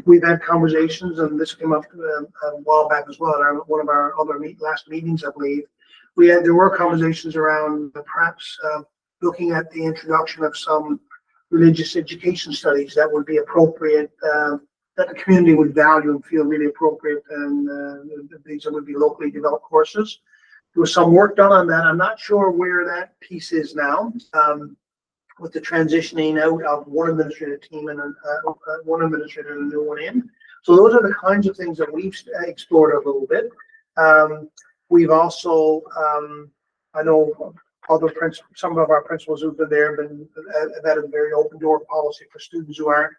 We've had conversations, and this came up a while back as well at one of our other last meetings, I believe. There were conversations around perhaps looking at the introduction of some religious education studies that would be appropriate, that the community would value and feel really appropriate, and these would be locally developed courses. There was some work done on that. I'm not sure where that piece is now, with the transitioning out of one administrative team and one administrator and a new one in. So those are the kinds of things that we've explored a little bit. We've also, I know some of our principals who've been there have had a very open door policy for students who aren't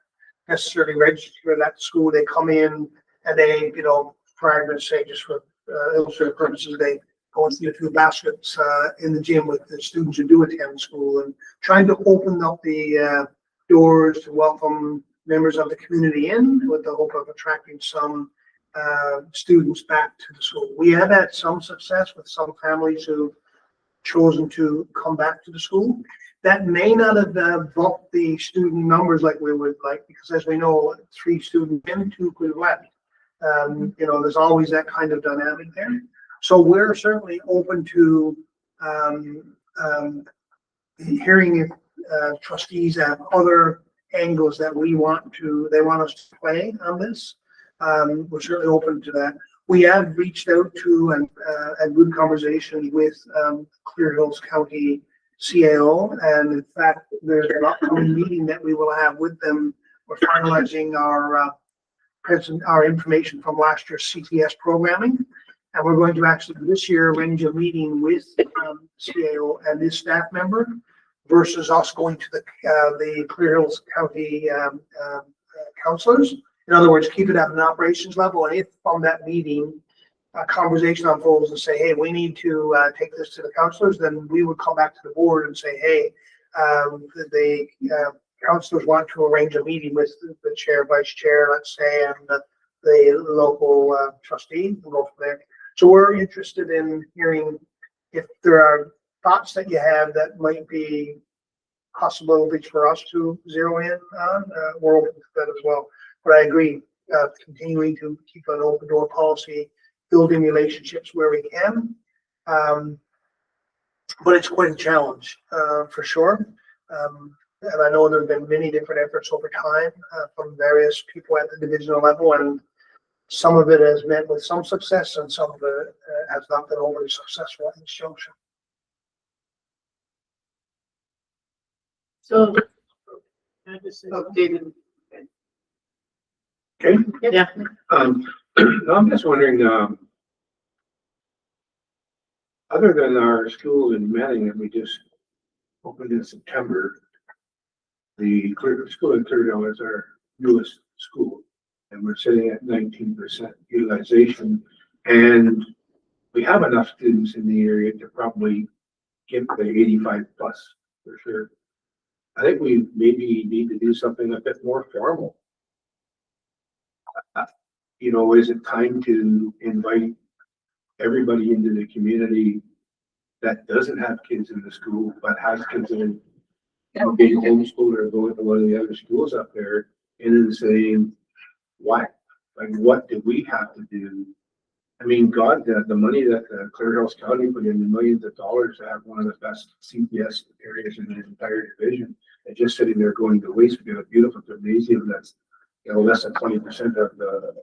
necessarily registered at the school. They come in and they, for argument's sake, just for illustrative purposes, they go and see a few baskets in the gym with the students who do attend school, and trying to open up the doors to welcome members of the community in with the hope of attracting some students back to the school. We have had some success with some families who've chosen to come back to the school. That may not have bumped the student numbers like we would like, because as we know, 3 students in, 2 could have left. There's always that kind of dynamic there. So we're certainly open to hearing if trustees have other angles that they want us to play on this. We're certainly open to that. We have reached out to and had good conversations with Clear Hills County CAO, and in fact, there's an upcoming meeting that we will have with them. We're finalizing our information from last year's CTS programming, and we're going to actually this year arrange a meeting with CAO and his staff member versus us going to the Clear Hills County counselors. In other words, keep it at an operations level, and if from that meeting, a conversation unfolds and say, hey, we need to take this to the counselors, then we would come back to the board and say, hey, the counselors want to arrange a meeting with the chair, vice chair, let's say, and the local trustee, and go from there. So we're interested in hearing if there are thoughts that you have that might be possibilities for us to zero in on. We're open to that as well. But I agree, continuing to keep an open door policy, building relationships where we can. But it's quite a challenge for sure. And I know there have been many different efforts over time from various people at the divisional level, and some of it has met with some success and some of it has not been overly successful at this junction. So. I just say something? David. Okay. Yeah. I'm just wondering, other than our school in Manning that we just opened in September, the school in Cleardale is our newest school, and we're sitting at 19% utilization, and we have enough students in the area to probably get the 85 plus for sure. I think we maybe need to do something a bit more formal. You know, is it time to invite everybody into the community that doesn't have kids in the school, but has kids in being homeschooled or going to one of the other schools up there, and then saying, what do we have to do? I mean, God, the money that Clear Hills County put in, the millions of dollars to have one of the best CPS areas in the entire division, and just sitting there going to waste. We got a beautiful gymnasium that's, you know, less than 20% of the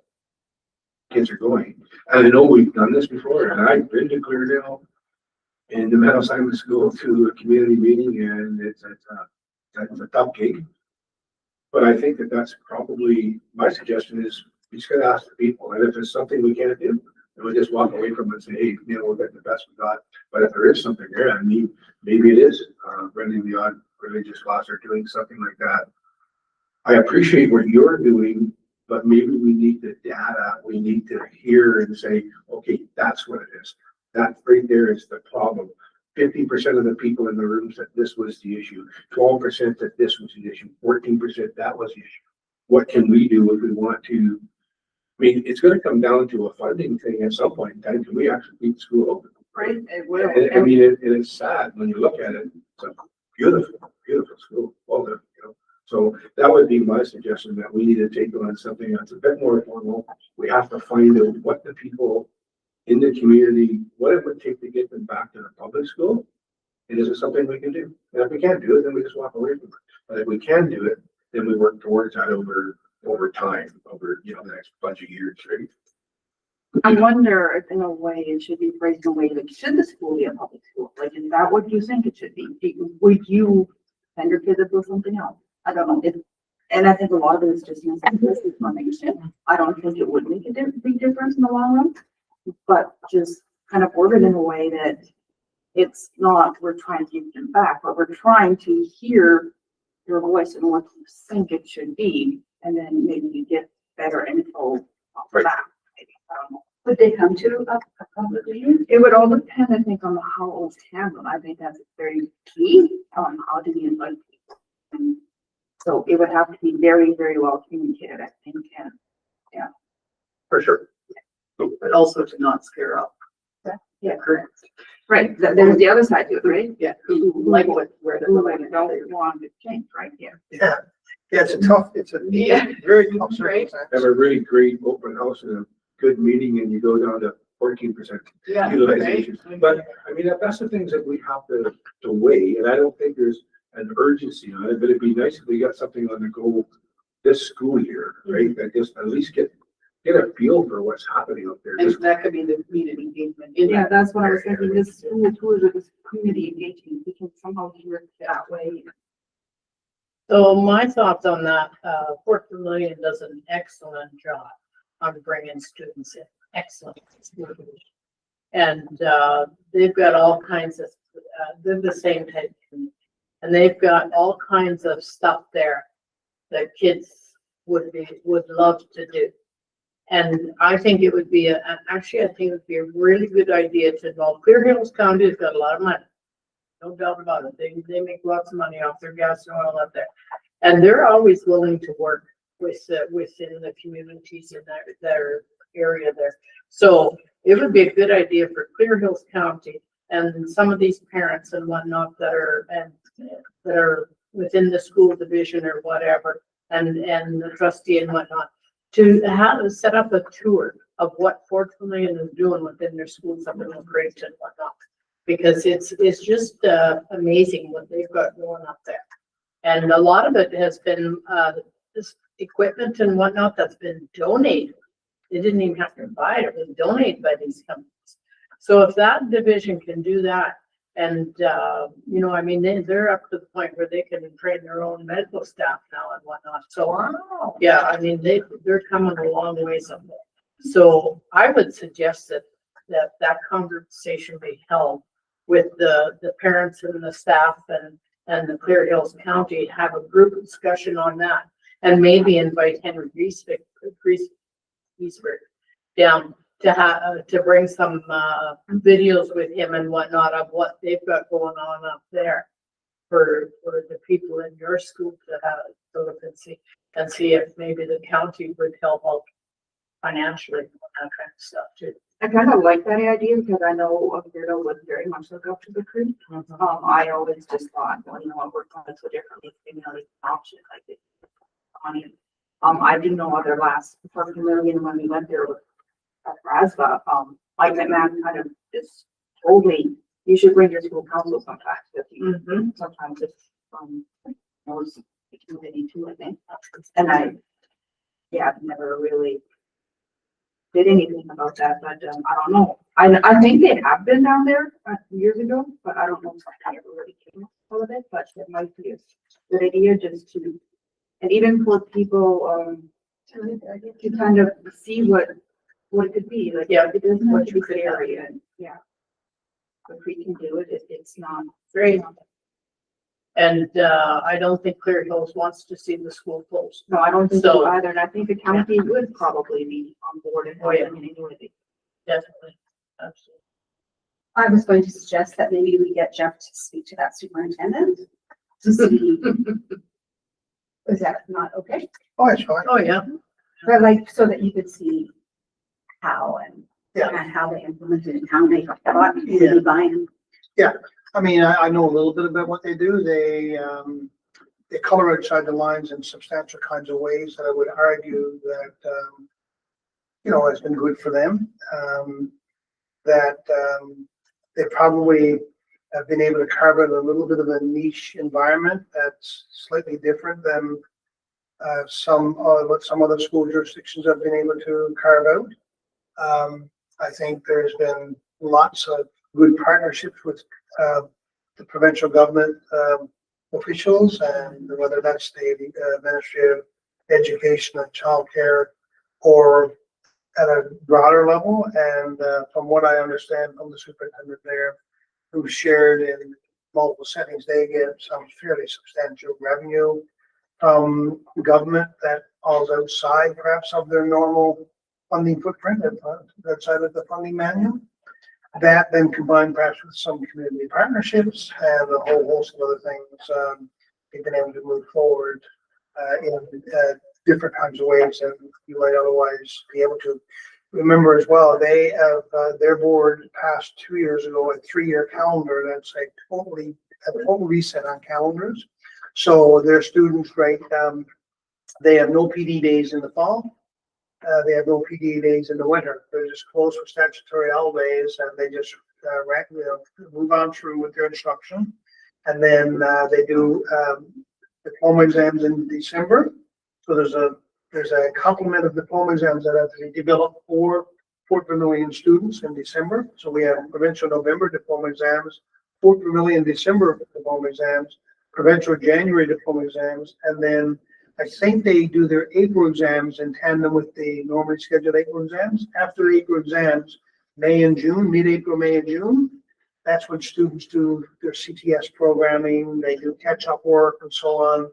kids are going. And I know we've done this before, and I've been to Cleardale in the Meadow Simon School to a community meeting, and it's a tough gig. But I think that's probably, my suggestion is we just gotta ask the people, and if there's something we can't do, then we just walk away from it and say, hey, you know, we'll get the best we got. But if there is something there, I mean, maybe it is running the odd religious class or doing something like that. I appreciate what you're doing, but maybe we need the data. We need to hear and say, okay, that's what it is. That right there is the problem. 50% of the people in the room said this was the issue. 12% that this was the issue. 14% that was the issue. What can we do if we want to? I mean, it's going to come down to a funding thing at some point in time. Can we actually keep school open? Right, it will. I mean, and it's sad when you look at it. It's a beautiful, beautiful school. Well done, you know. So that would be my suggestion, that we need to take on something that's a bit more formal. We have to find out what the people in the community, what it would take to get them back to the public school. And is it something we can do? And if we can't do it, then we just walk away from it. But if we can do it, then we work towards that over time, over, you know, the next bunch of years, right? I wonder if in a way it should be phrased in a way like, should the school be a public school? Like, is that what you think it should be? Would you send your kids to do something else? I don't know. And I think a lot of it is just misinformation. I don't think it would make a big difference in the long run, but just kind of word it in a way that it's not, we're trying to give them back, but we're trying to hear your voice and what you think it should be. And then maybe you get better info off of that. Maybe. I don't know. Would they come to a public meeting? It would all depend, I think, on how it was handled. I think that's very key on how do we invite people. And so it would have to be very, very well communicated, I think, and yeah. For sure. But also to not scare up. Yeah, correct. Right, there's the other side to it, right? Yeah, who like what, where Who the. don't want to change, right? Yeah. Yeah, it's a tough, very tough Right. circumstance. Have a really great open house and a good meeting, and you go down to 14% Yeah, utilization. right. But I mean, that's the things that we have to weigh, and I don't think there's an urgency on it, but it'd be nice if we got something on the go this school year, right? That just at least get a feel for what's happening out there. And Just that could be the community engagement. in Yeah, that that's what I was area. thinking, this school tours or this community engagement, we can somehow do it that way. So my thoughts on that, Fort Vermillion does an excellent job on bringing students in, excellent. And, they've got all kinds of, they're the same type. And they've got all kinds of stuff there that kids would love to do. And I think it would be actually, I think it would be a really good idea to involve. Clear Hills County has got a lot of money. No doubt about it. They make lots of money off their gas and oil up there. And they're always willing to work within the communities in their area there. So it would be a good idea for Clear Hills County and some of these parents and whatnot that are within the school division or whatever, and the trustee and whatnot, to set up a tour of what Fort Vermillion is doing within their schools up in the Great and whatnot. Because it's just amazing what they've got going up there. And a lot of it has been this equipment and whatnot that's been donated. They didn't even have to buy it, it was donated by these companies. So if that division can do that, and you know, I mean, they're up to the point where they can train their own medical staff now and whatnot. So yeah, I mean, they're coming a long ways up there. So I would suggest that conversation be held with the parents and the staff and the Clear Hills County, have a group discussion on that, and maybe invite Henry Griesbeck down to bring some videos with him and whatnot of what they've got going on up there for the people in your school to look and see if maybe the county would help out financially and that kind of stuff too. I kind of like that idea because I know Alberta would very much look up to the crew. I always just thought, well, you know, I worked on it so differently, you know, it's an option like it. I do know other last Fort Vermillion when we went there with Rasva, Mike McMahon kind of just told me, you should bring your school council sometimes with you. Sometimes it's, knows the community too, I think. And I never really did anything about that, but I don't know. I think they have been down there years ago, but I don't know if I ever really came out of it, but it might be a good idea just to, and even for people, to kind of see what it could be, like, Yeah, it is what much you good could area, and yeah. If we can do it, it's not. Great. And I don't think Clear Hills wants to see the school closed. No, I don't think So- so either, and I think the county would probably be on board and Oh, yeah. helping in any way. Definitely, absolutely. I was going to suggest that maybe we get Jeff to speak to that superintendent to see. Is that not okay? Oh, it's fine. Oh, yeah. But like, so that you could see how and Yeah. how they implemented and how they got community buy-in. I mean, I know a little bit about what they do. They color outside the lines in substantial kinds of ways that I would argue that, you know, has been good for them. They probably have been able to carve out a little bit of a niche environment that's slightly different than what some other school jurisdictions have been able to carve out. I think there's been lots of good partnerships with the provincial government officials, and whether that's the Ministry of Education and Childcare or at a broader level. And from what I understand from the superintendent there, who shared in multiple settings, they get some fairly substantial revenue from government that falls outside perhaps of their normal funding footprint, outside of the funding manual. That then combined perhaps with some community partnerships and a whole host of other things, they've been able to move forward in different kinds of ways than you might otherwise be able to. Remember as well, they have their board passed 2 years ago a 3-year calendar that's a total reset on calendars. So their students, right, they have no PD days in the fall. They have no PD days in the winter. They're just closed for statutory holidays, and they just move on through with their instruction. And then, they do, diploma exams in December. So there's a complement of diploma exams that have to be developed for Fort Vermilion students in December. So we have provincial November diploma exams, Fort Vermilion December diploma exams, provincial January diploma exams, and then I think they do their April exams in tandem with the normally scheduled April exams. After April exams, May and June, mid-April, May and June, that's when students do their CTS programming, they do catch-up work and so on.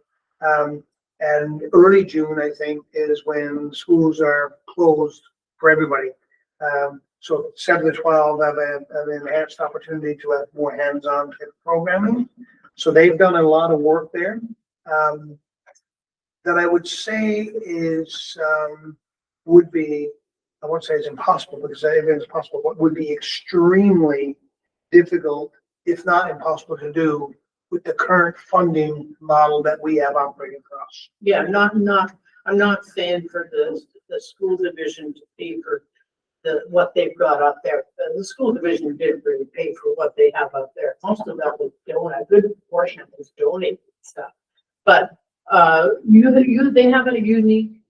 And early June, I think, is when schools are closed for everybody. So 7 to 12 have an enhanced opportunity to have more hands-on type programming. So they've done a lot of work there. That I would say is, would be, I won't say it's impossible because everything's possible, but would be extremely difficult, if not impossible to do with the current funding model that we have operating across. Yeah, I'm not saying for the school division to pay for what they've got up there. The school division didn't really pay for what they have up there. Most of that was donate, a good portion of it was donated stuff. But, they have a unique,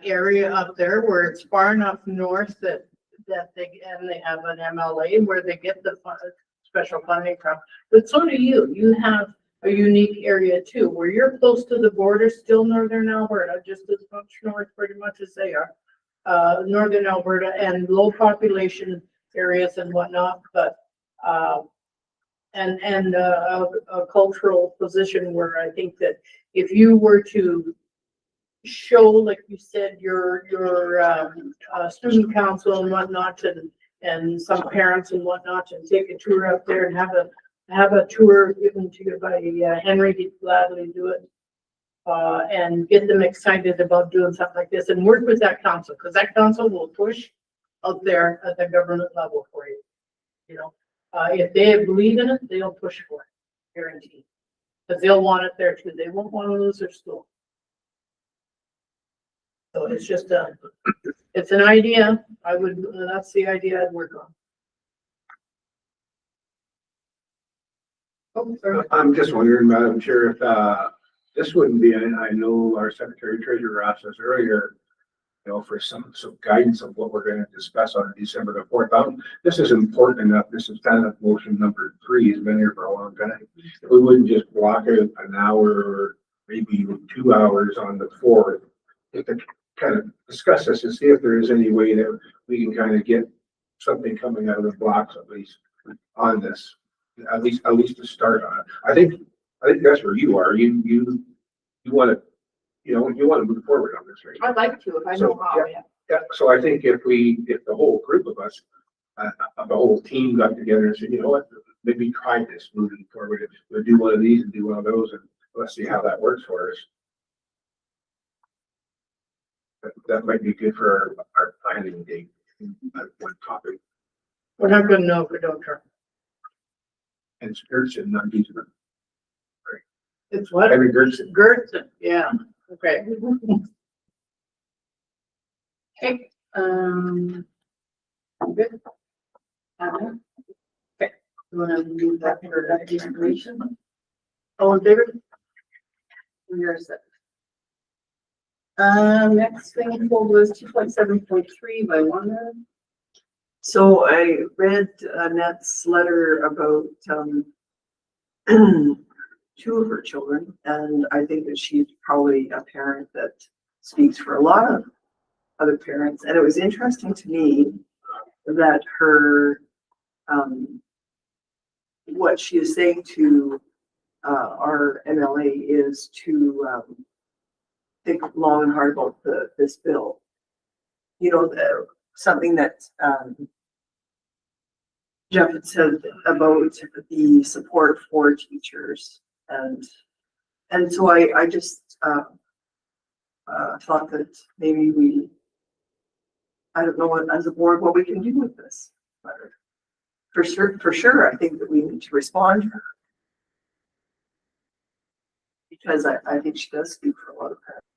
area up there where it's far enough north that they have an MLA where they get the special funding from. But so do you. You have a unique area too, where you're close to the border, still northern Alberta, just as much north pretty much as they are. Northern Alberta and low population areas and whatnot, but, and a cultural position where I think that if you were to show, like you said, your student council and whatnot, and some parents and whatnot, and take a tour up there and have a tour given to you by Henry, he'd gladly do it. And get them excited about doing something like this and work with that council, because that council will push out there at the government level for you. You know, if they believe in it, they'll push for it, guaranteed. Because they'll want it there too. They won't want to lose their school. So it's just it's an idea. That's the idea I'd work on. Oh, sorry. I'm just wondering, Madam Chair, if this wouldn't be, and I know our Secretary Treasurer asked us earlier, for some guidance of what we're going to discuss on December the 4th. This is important enough. This is kind of motion number 3. It's been here for a long time. If we wouldn't just block it an hour or maybe even 2 hours on the 4th, to kind of discuss this and see if there is any way that we can kind of get something coming out of the blocks at least on this, at least to start on it. I think that's where you are. You want to. You want to move forward on this, right? I'd like to, if I know how, yeah. Yeah, so I think if the whole group of us, the whole team got together and said, you know what, maybe try this moving forward. We'll do one of these and do one of those, and let's see how that works for us. That might be good for our planning date. One topic. We're not gonna know if we don't try. And skirts and not using them. It's what? Every Gertson. Gertson, yeah, okay. Okay, good. Okay, you wanna do that for that information? All in favor? You're set. Next thing pulled was 2.7.3 by Wanda. So I read Annette's letter about, 2 of her children, and I think that she's probably a parent that speaks for a lot of other parents. And it was interesting to me that her, what she is saying to our MLA is to think long and hard about this bill. Something that Jeff had said about the support for teachers. And so I just thought that maybe I don't know what, as a board, what we can do with this. But for sure, I think that we need to respond to her. Because I think she does speak for a lot of parents.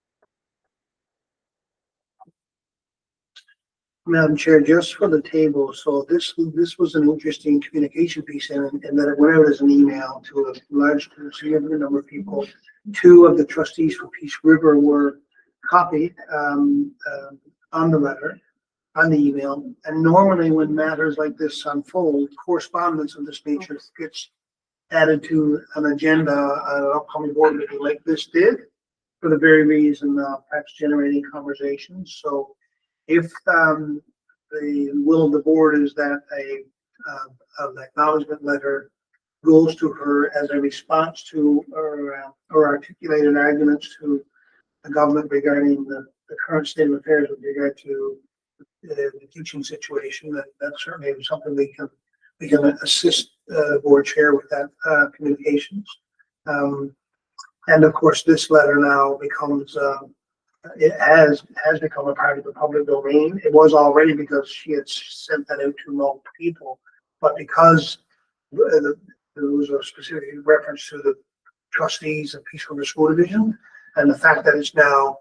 Madam Chair, just for the table, so this was an interesting communication piece and that it went out as an email to a large, significant number of people. Two of the trustees for Peace River were copied on the letter, on the email. And normally when matters like this unfold, correspondence of this nature gets added to an agenda at an upcoming board meeting like this did, for the very reason perhaps generating conversations. So if the will of the board is that an acknowledgement letter goes to her as a response to or articulated arguments to the government regarding the current state of affairs with regard to the teaching situation, that's certainly something we can assist the board chair with that communications. And of course, this letter now becomes it has become a part of the public domain. It was already because she had sent that out to multiple people, but because there was a specific reference to the trustees of Peace River School Division, and the fact that it's now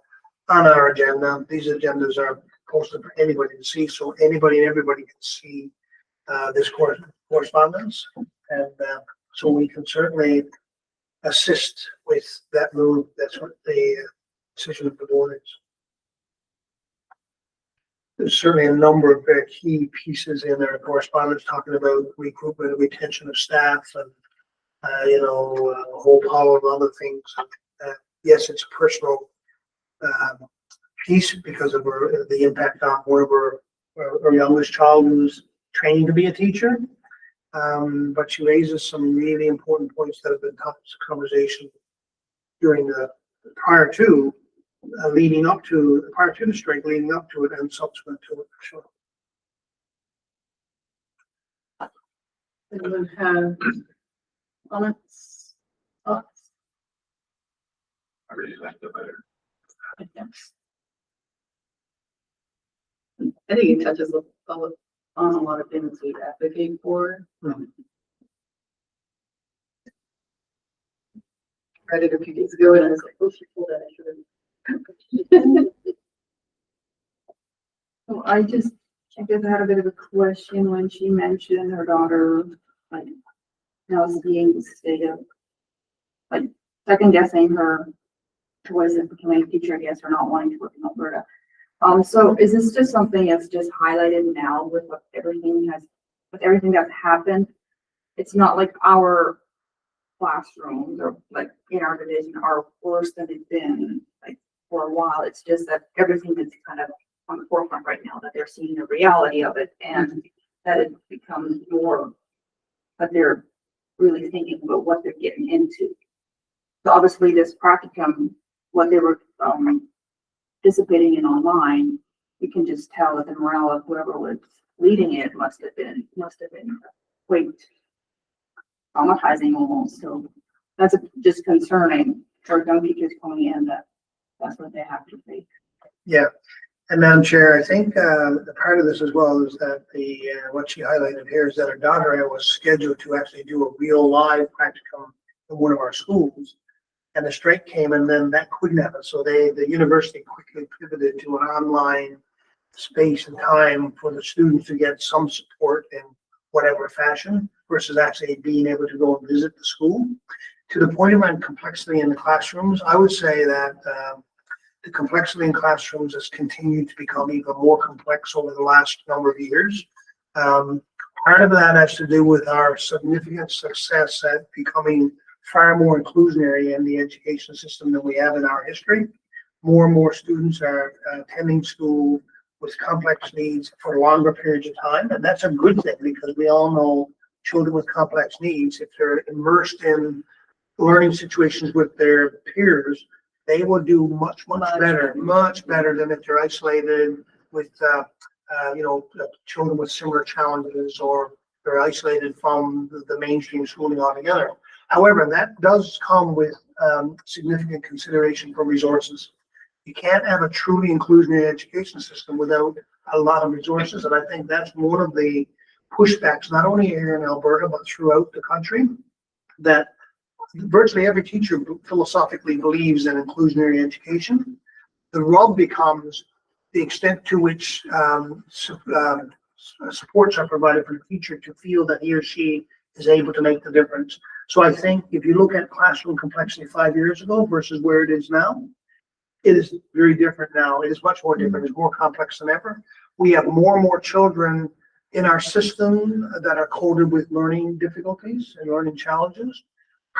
on our agenda, these agendas are posted for anybody to see, so anybody and everybody can see this correspondence, and so we can certainly assist with that move. That's what the decision of the board is. There's certainly a number of very key pieces in their correspondence talking about recruitment and retention of staff and a whole pile of other things. Yes, it's a personal piece because of the impact on one of our youngest child who's training to be a teacher. But she raises some really important points that have been topics of conversation during the prior to the strike, leading up to it, and subsequent to it, for sure. Anyone have comments, thoughts? I really like the letter. I think it touches on a lot of things we advocate for. Read it a few days ago and I was like, oh, she pulled that. I should have. So I guess I had a bit of a question when she mentioned her daughter, like, now seeing the state of, like, second guessing her choice of becoming a teacher, I guess, or not wanting to work in Alberta. So is this just something that's just highlighted now with everything that's happened? It's not like our classrooms or like in our division are worse than they've been like for a while. It's just that everything is kind of on the forefront right now, that they're seeing the reality of it and that it becomes more, that they're really thinking about what they're getting into. So obviously this practicum, what they were participating in online, you can just tell that the morale of whoever was leading it must have been quite traumatizing almost. So that's just concerning for young teachers coming in, that's what they have to face. Yeah, and Madam Chair, I think the part of this as well is that what she highlighted here is that her daughter was scheduled to actually do a real live practicum in one of our schools, and the strike came, and then that couldn't happen. So the university quickly pivoted to an online space and time for the students to get some support in whatever fashion, versus actually being able to go and visit the school. To the point around complexity in the classrooms, I would say that the complexity in classrooms has continued to become even more complex over the last number of years. Part of that has to do with our significant success at becoming far more inclusionary in the education system than we have in our history. More and more students are attending school with complex needs for longer periods of time, and that's a good thing because we all know children with complex needs, if they're immersed in learning situations with their peers, they will do much better than if they're isolated with children with similar challenges, or they're isolated from the mainstream schooling altogether. However, that does come with significant consideration for resources. You can't have a truly inclusionary education system without a lot of resources, and I think that's one of the pushbacks, not only here in Alberta, but throughout the country, that virtually every teacher philosophically believes in inclusionary education. The rub becomes the extent to which supports are provided for the teacher to feel that he or she is able to make the difference. So I think if you look at classroom complexity 5 years ago versus where it is now, it is very different now. It is much more different. It's more complex than ever. We have more and more children in our system that are coded with learning difficulties and learning challenges.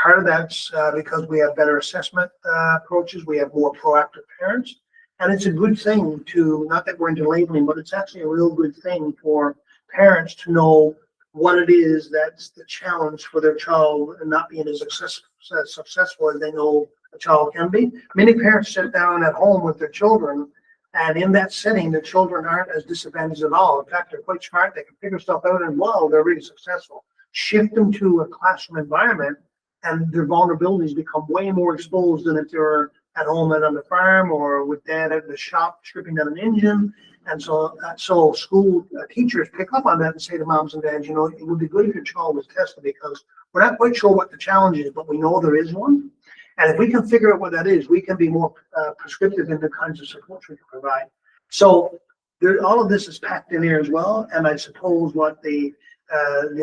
Part of that's because we have better assessment approaches. We have more proactive parents. And it's a good thing to, not that we're into labeling, but it's actually a real good thing for parents to know what it is that's the challenge for their child and not being as successful as they know a child can be. Many parents sit down at home with their children, and in that setting, the children aren't as disadvantaged at all. In fact, they're quite smart. They can figure stuff out, and wow, they're really successful. Shift them to a classroom environment, and their vulnerabilities become way more exposed than if they're at home and on the farm or with dad at the shop stripping down an engine. And so school teachers pick up on that and say to moms and dads, you know, it would be good if your child was tested because we're not quite sure what the challenge is, but we know there is one. And if we can figure out what that is, we can be more prescriptive in the kinds of supports we can provide. So there, all of this is packed in here as well. And I suppose what the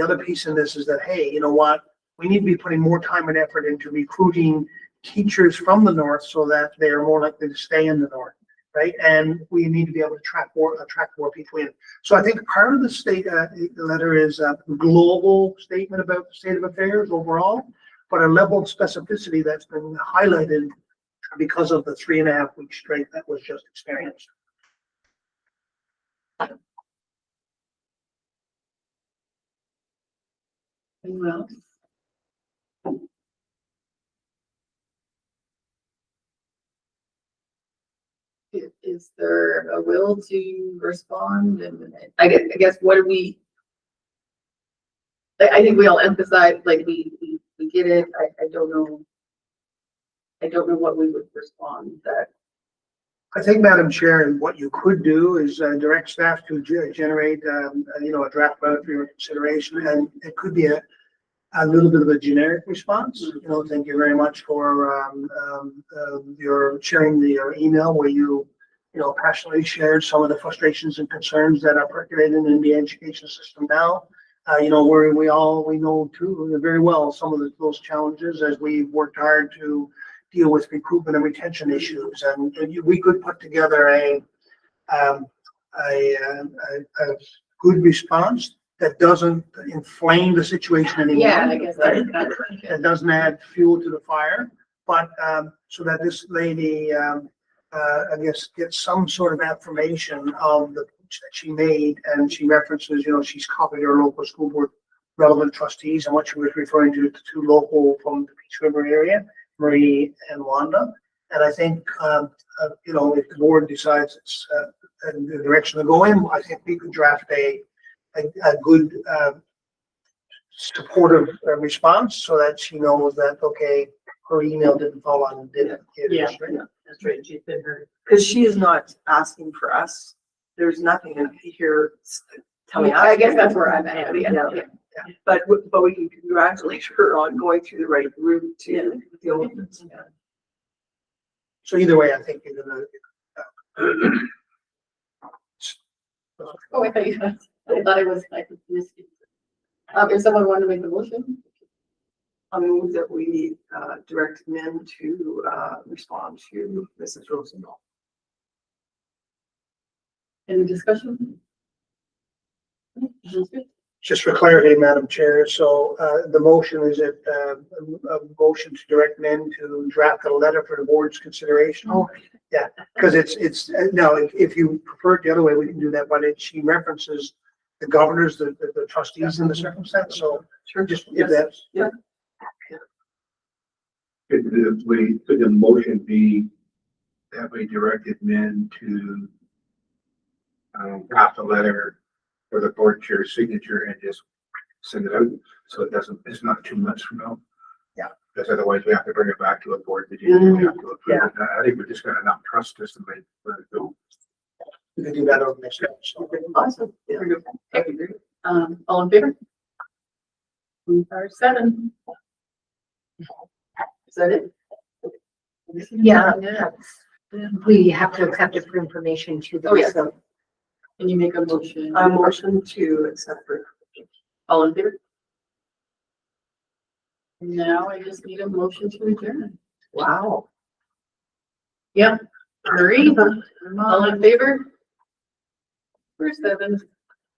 other piece in this is that, hey, you know what? We need to be putting more time and effort into recruiting teachers from the north so that they are more likely to stay in the north, right? And we need to be able to attract more people in. So I think part of the state letter is a global statement about the state of affairs overall, but a level of specificity that's been highlighted because of the 3.5 week strike that was just experienced. Anyone else? Is there a will to respond? And I guess what do we? I think we all emphasize, like we get it. I don't know. I don't know what we would respond that. I think, Madam Chair, what you could do is direct staff to generate, you know, a draft letter for your consideration, and it could be a little bit of a generic response. You know, thank you very much for your sharing your email where you know, passionately shared some of the frustrations and concerns that are percolating in the education system now. You know, where we know too very well some of those challenges as we've worked hard to deal with recruitment and retention issues, and we could put together a good response that doesn't inflame the situation anymore. Yeah, I guess that. It doesn't add fuel to the fire, but so that this lady, I guess, gets some sort of affirmation of the pitch that she made, and she references, you know, she's copied her local school board relevant trustees, and what she was referring to the two local from the Peace River area, Marie and Wanda. And I think, you know, if the board decides it's the direction to go in, I think we could draft a good supportive response so that she knows that, okay, her email didn't fall on, didn't. Yeah, that's right. She's been heard. Because she is not asking for us. There's nothing in here telling us. I guess that's where I'm at. Yeah. But we can congratulate her on going through the right route to deal with it. So either way, I think you're gonna. Oh, I thought it was like this. If someone wanted to make the motion. I move that we direct men to respond to Mrs. Rosendahl. Any discussion? Just for clarity, Madam Chair, so the motion is a motion to direct men to draft a letter for the board's consideration. Oh. Yeah, because it's no, if you prefer it the other way, we can do that, but she references the governors, the trustees in the circumstance, so Sure. just if that's. Yeah. Could the motion be that we directed men to draft a letter for the board chair's signature and just send it out, so it's not 2 months from now? Yeah. Because otherwise we have to bring it back to a board that you have to approve. Yeah. I think we just got enough trust system to let it go. We can do that over next time. So. Awesome. Yeah. All in favor? 7. Is that it? Yeah. We have to accept it for information to the. Oh, yes. Can you make a motion? A motion to accept. All in favor? Now I just need a motion to adjourn. Wow. Yep. Marie, all in favor? We're 7.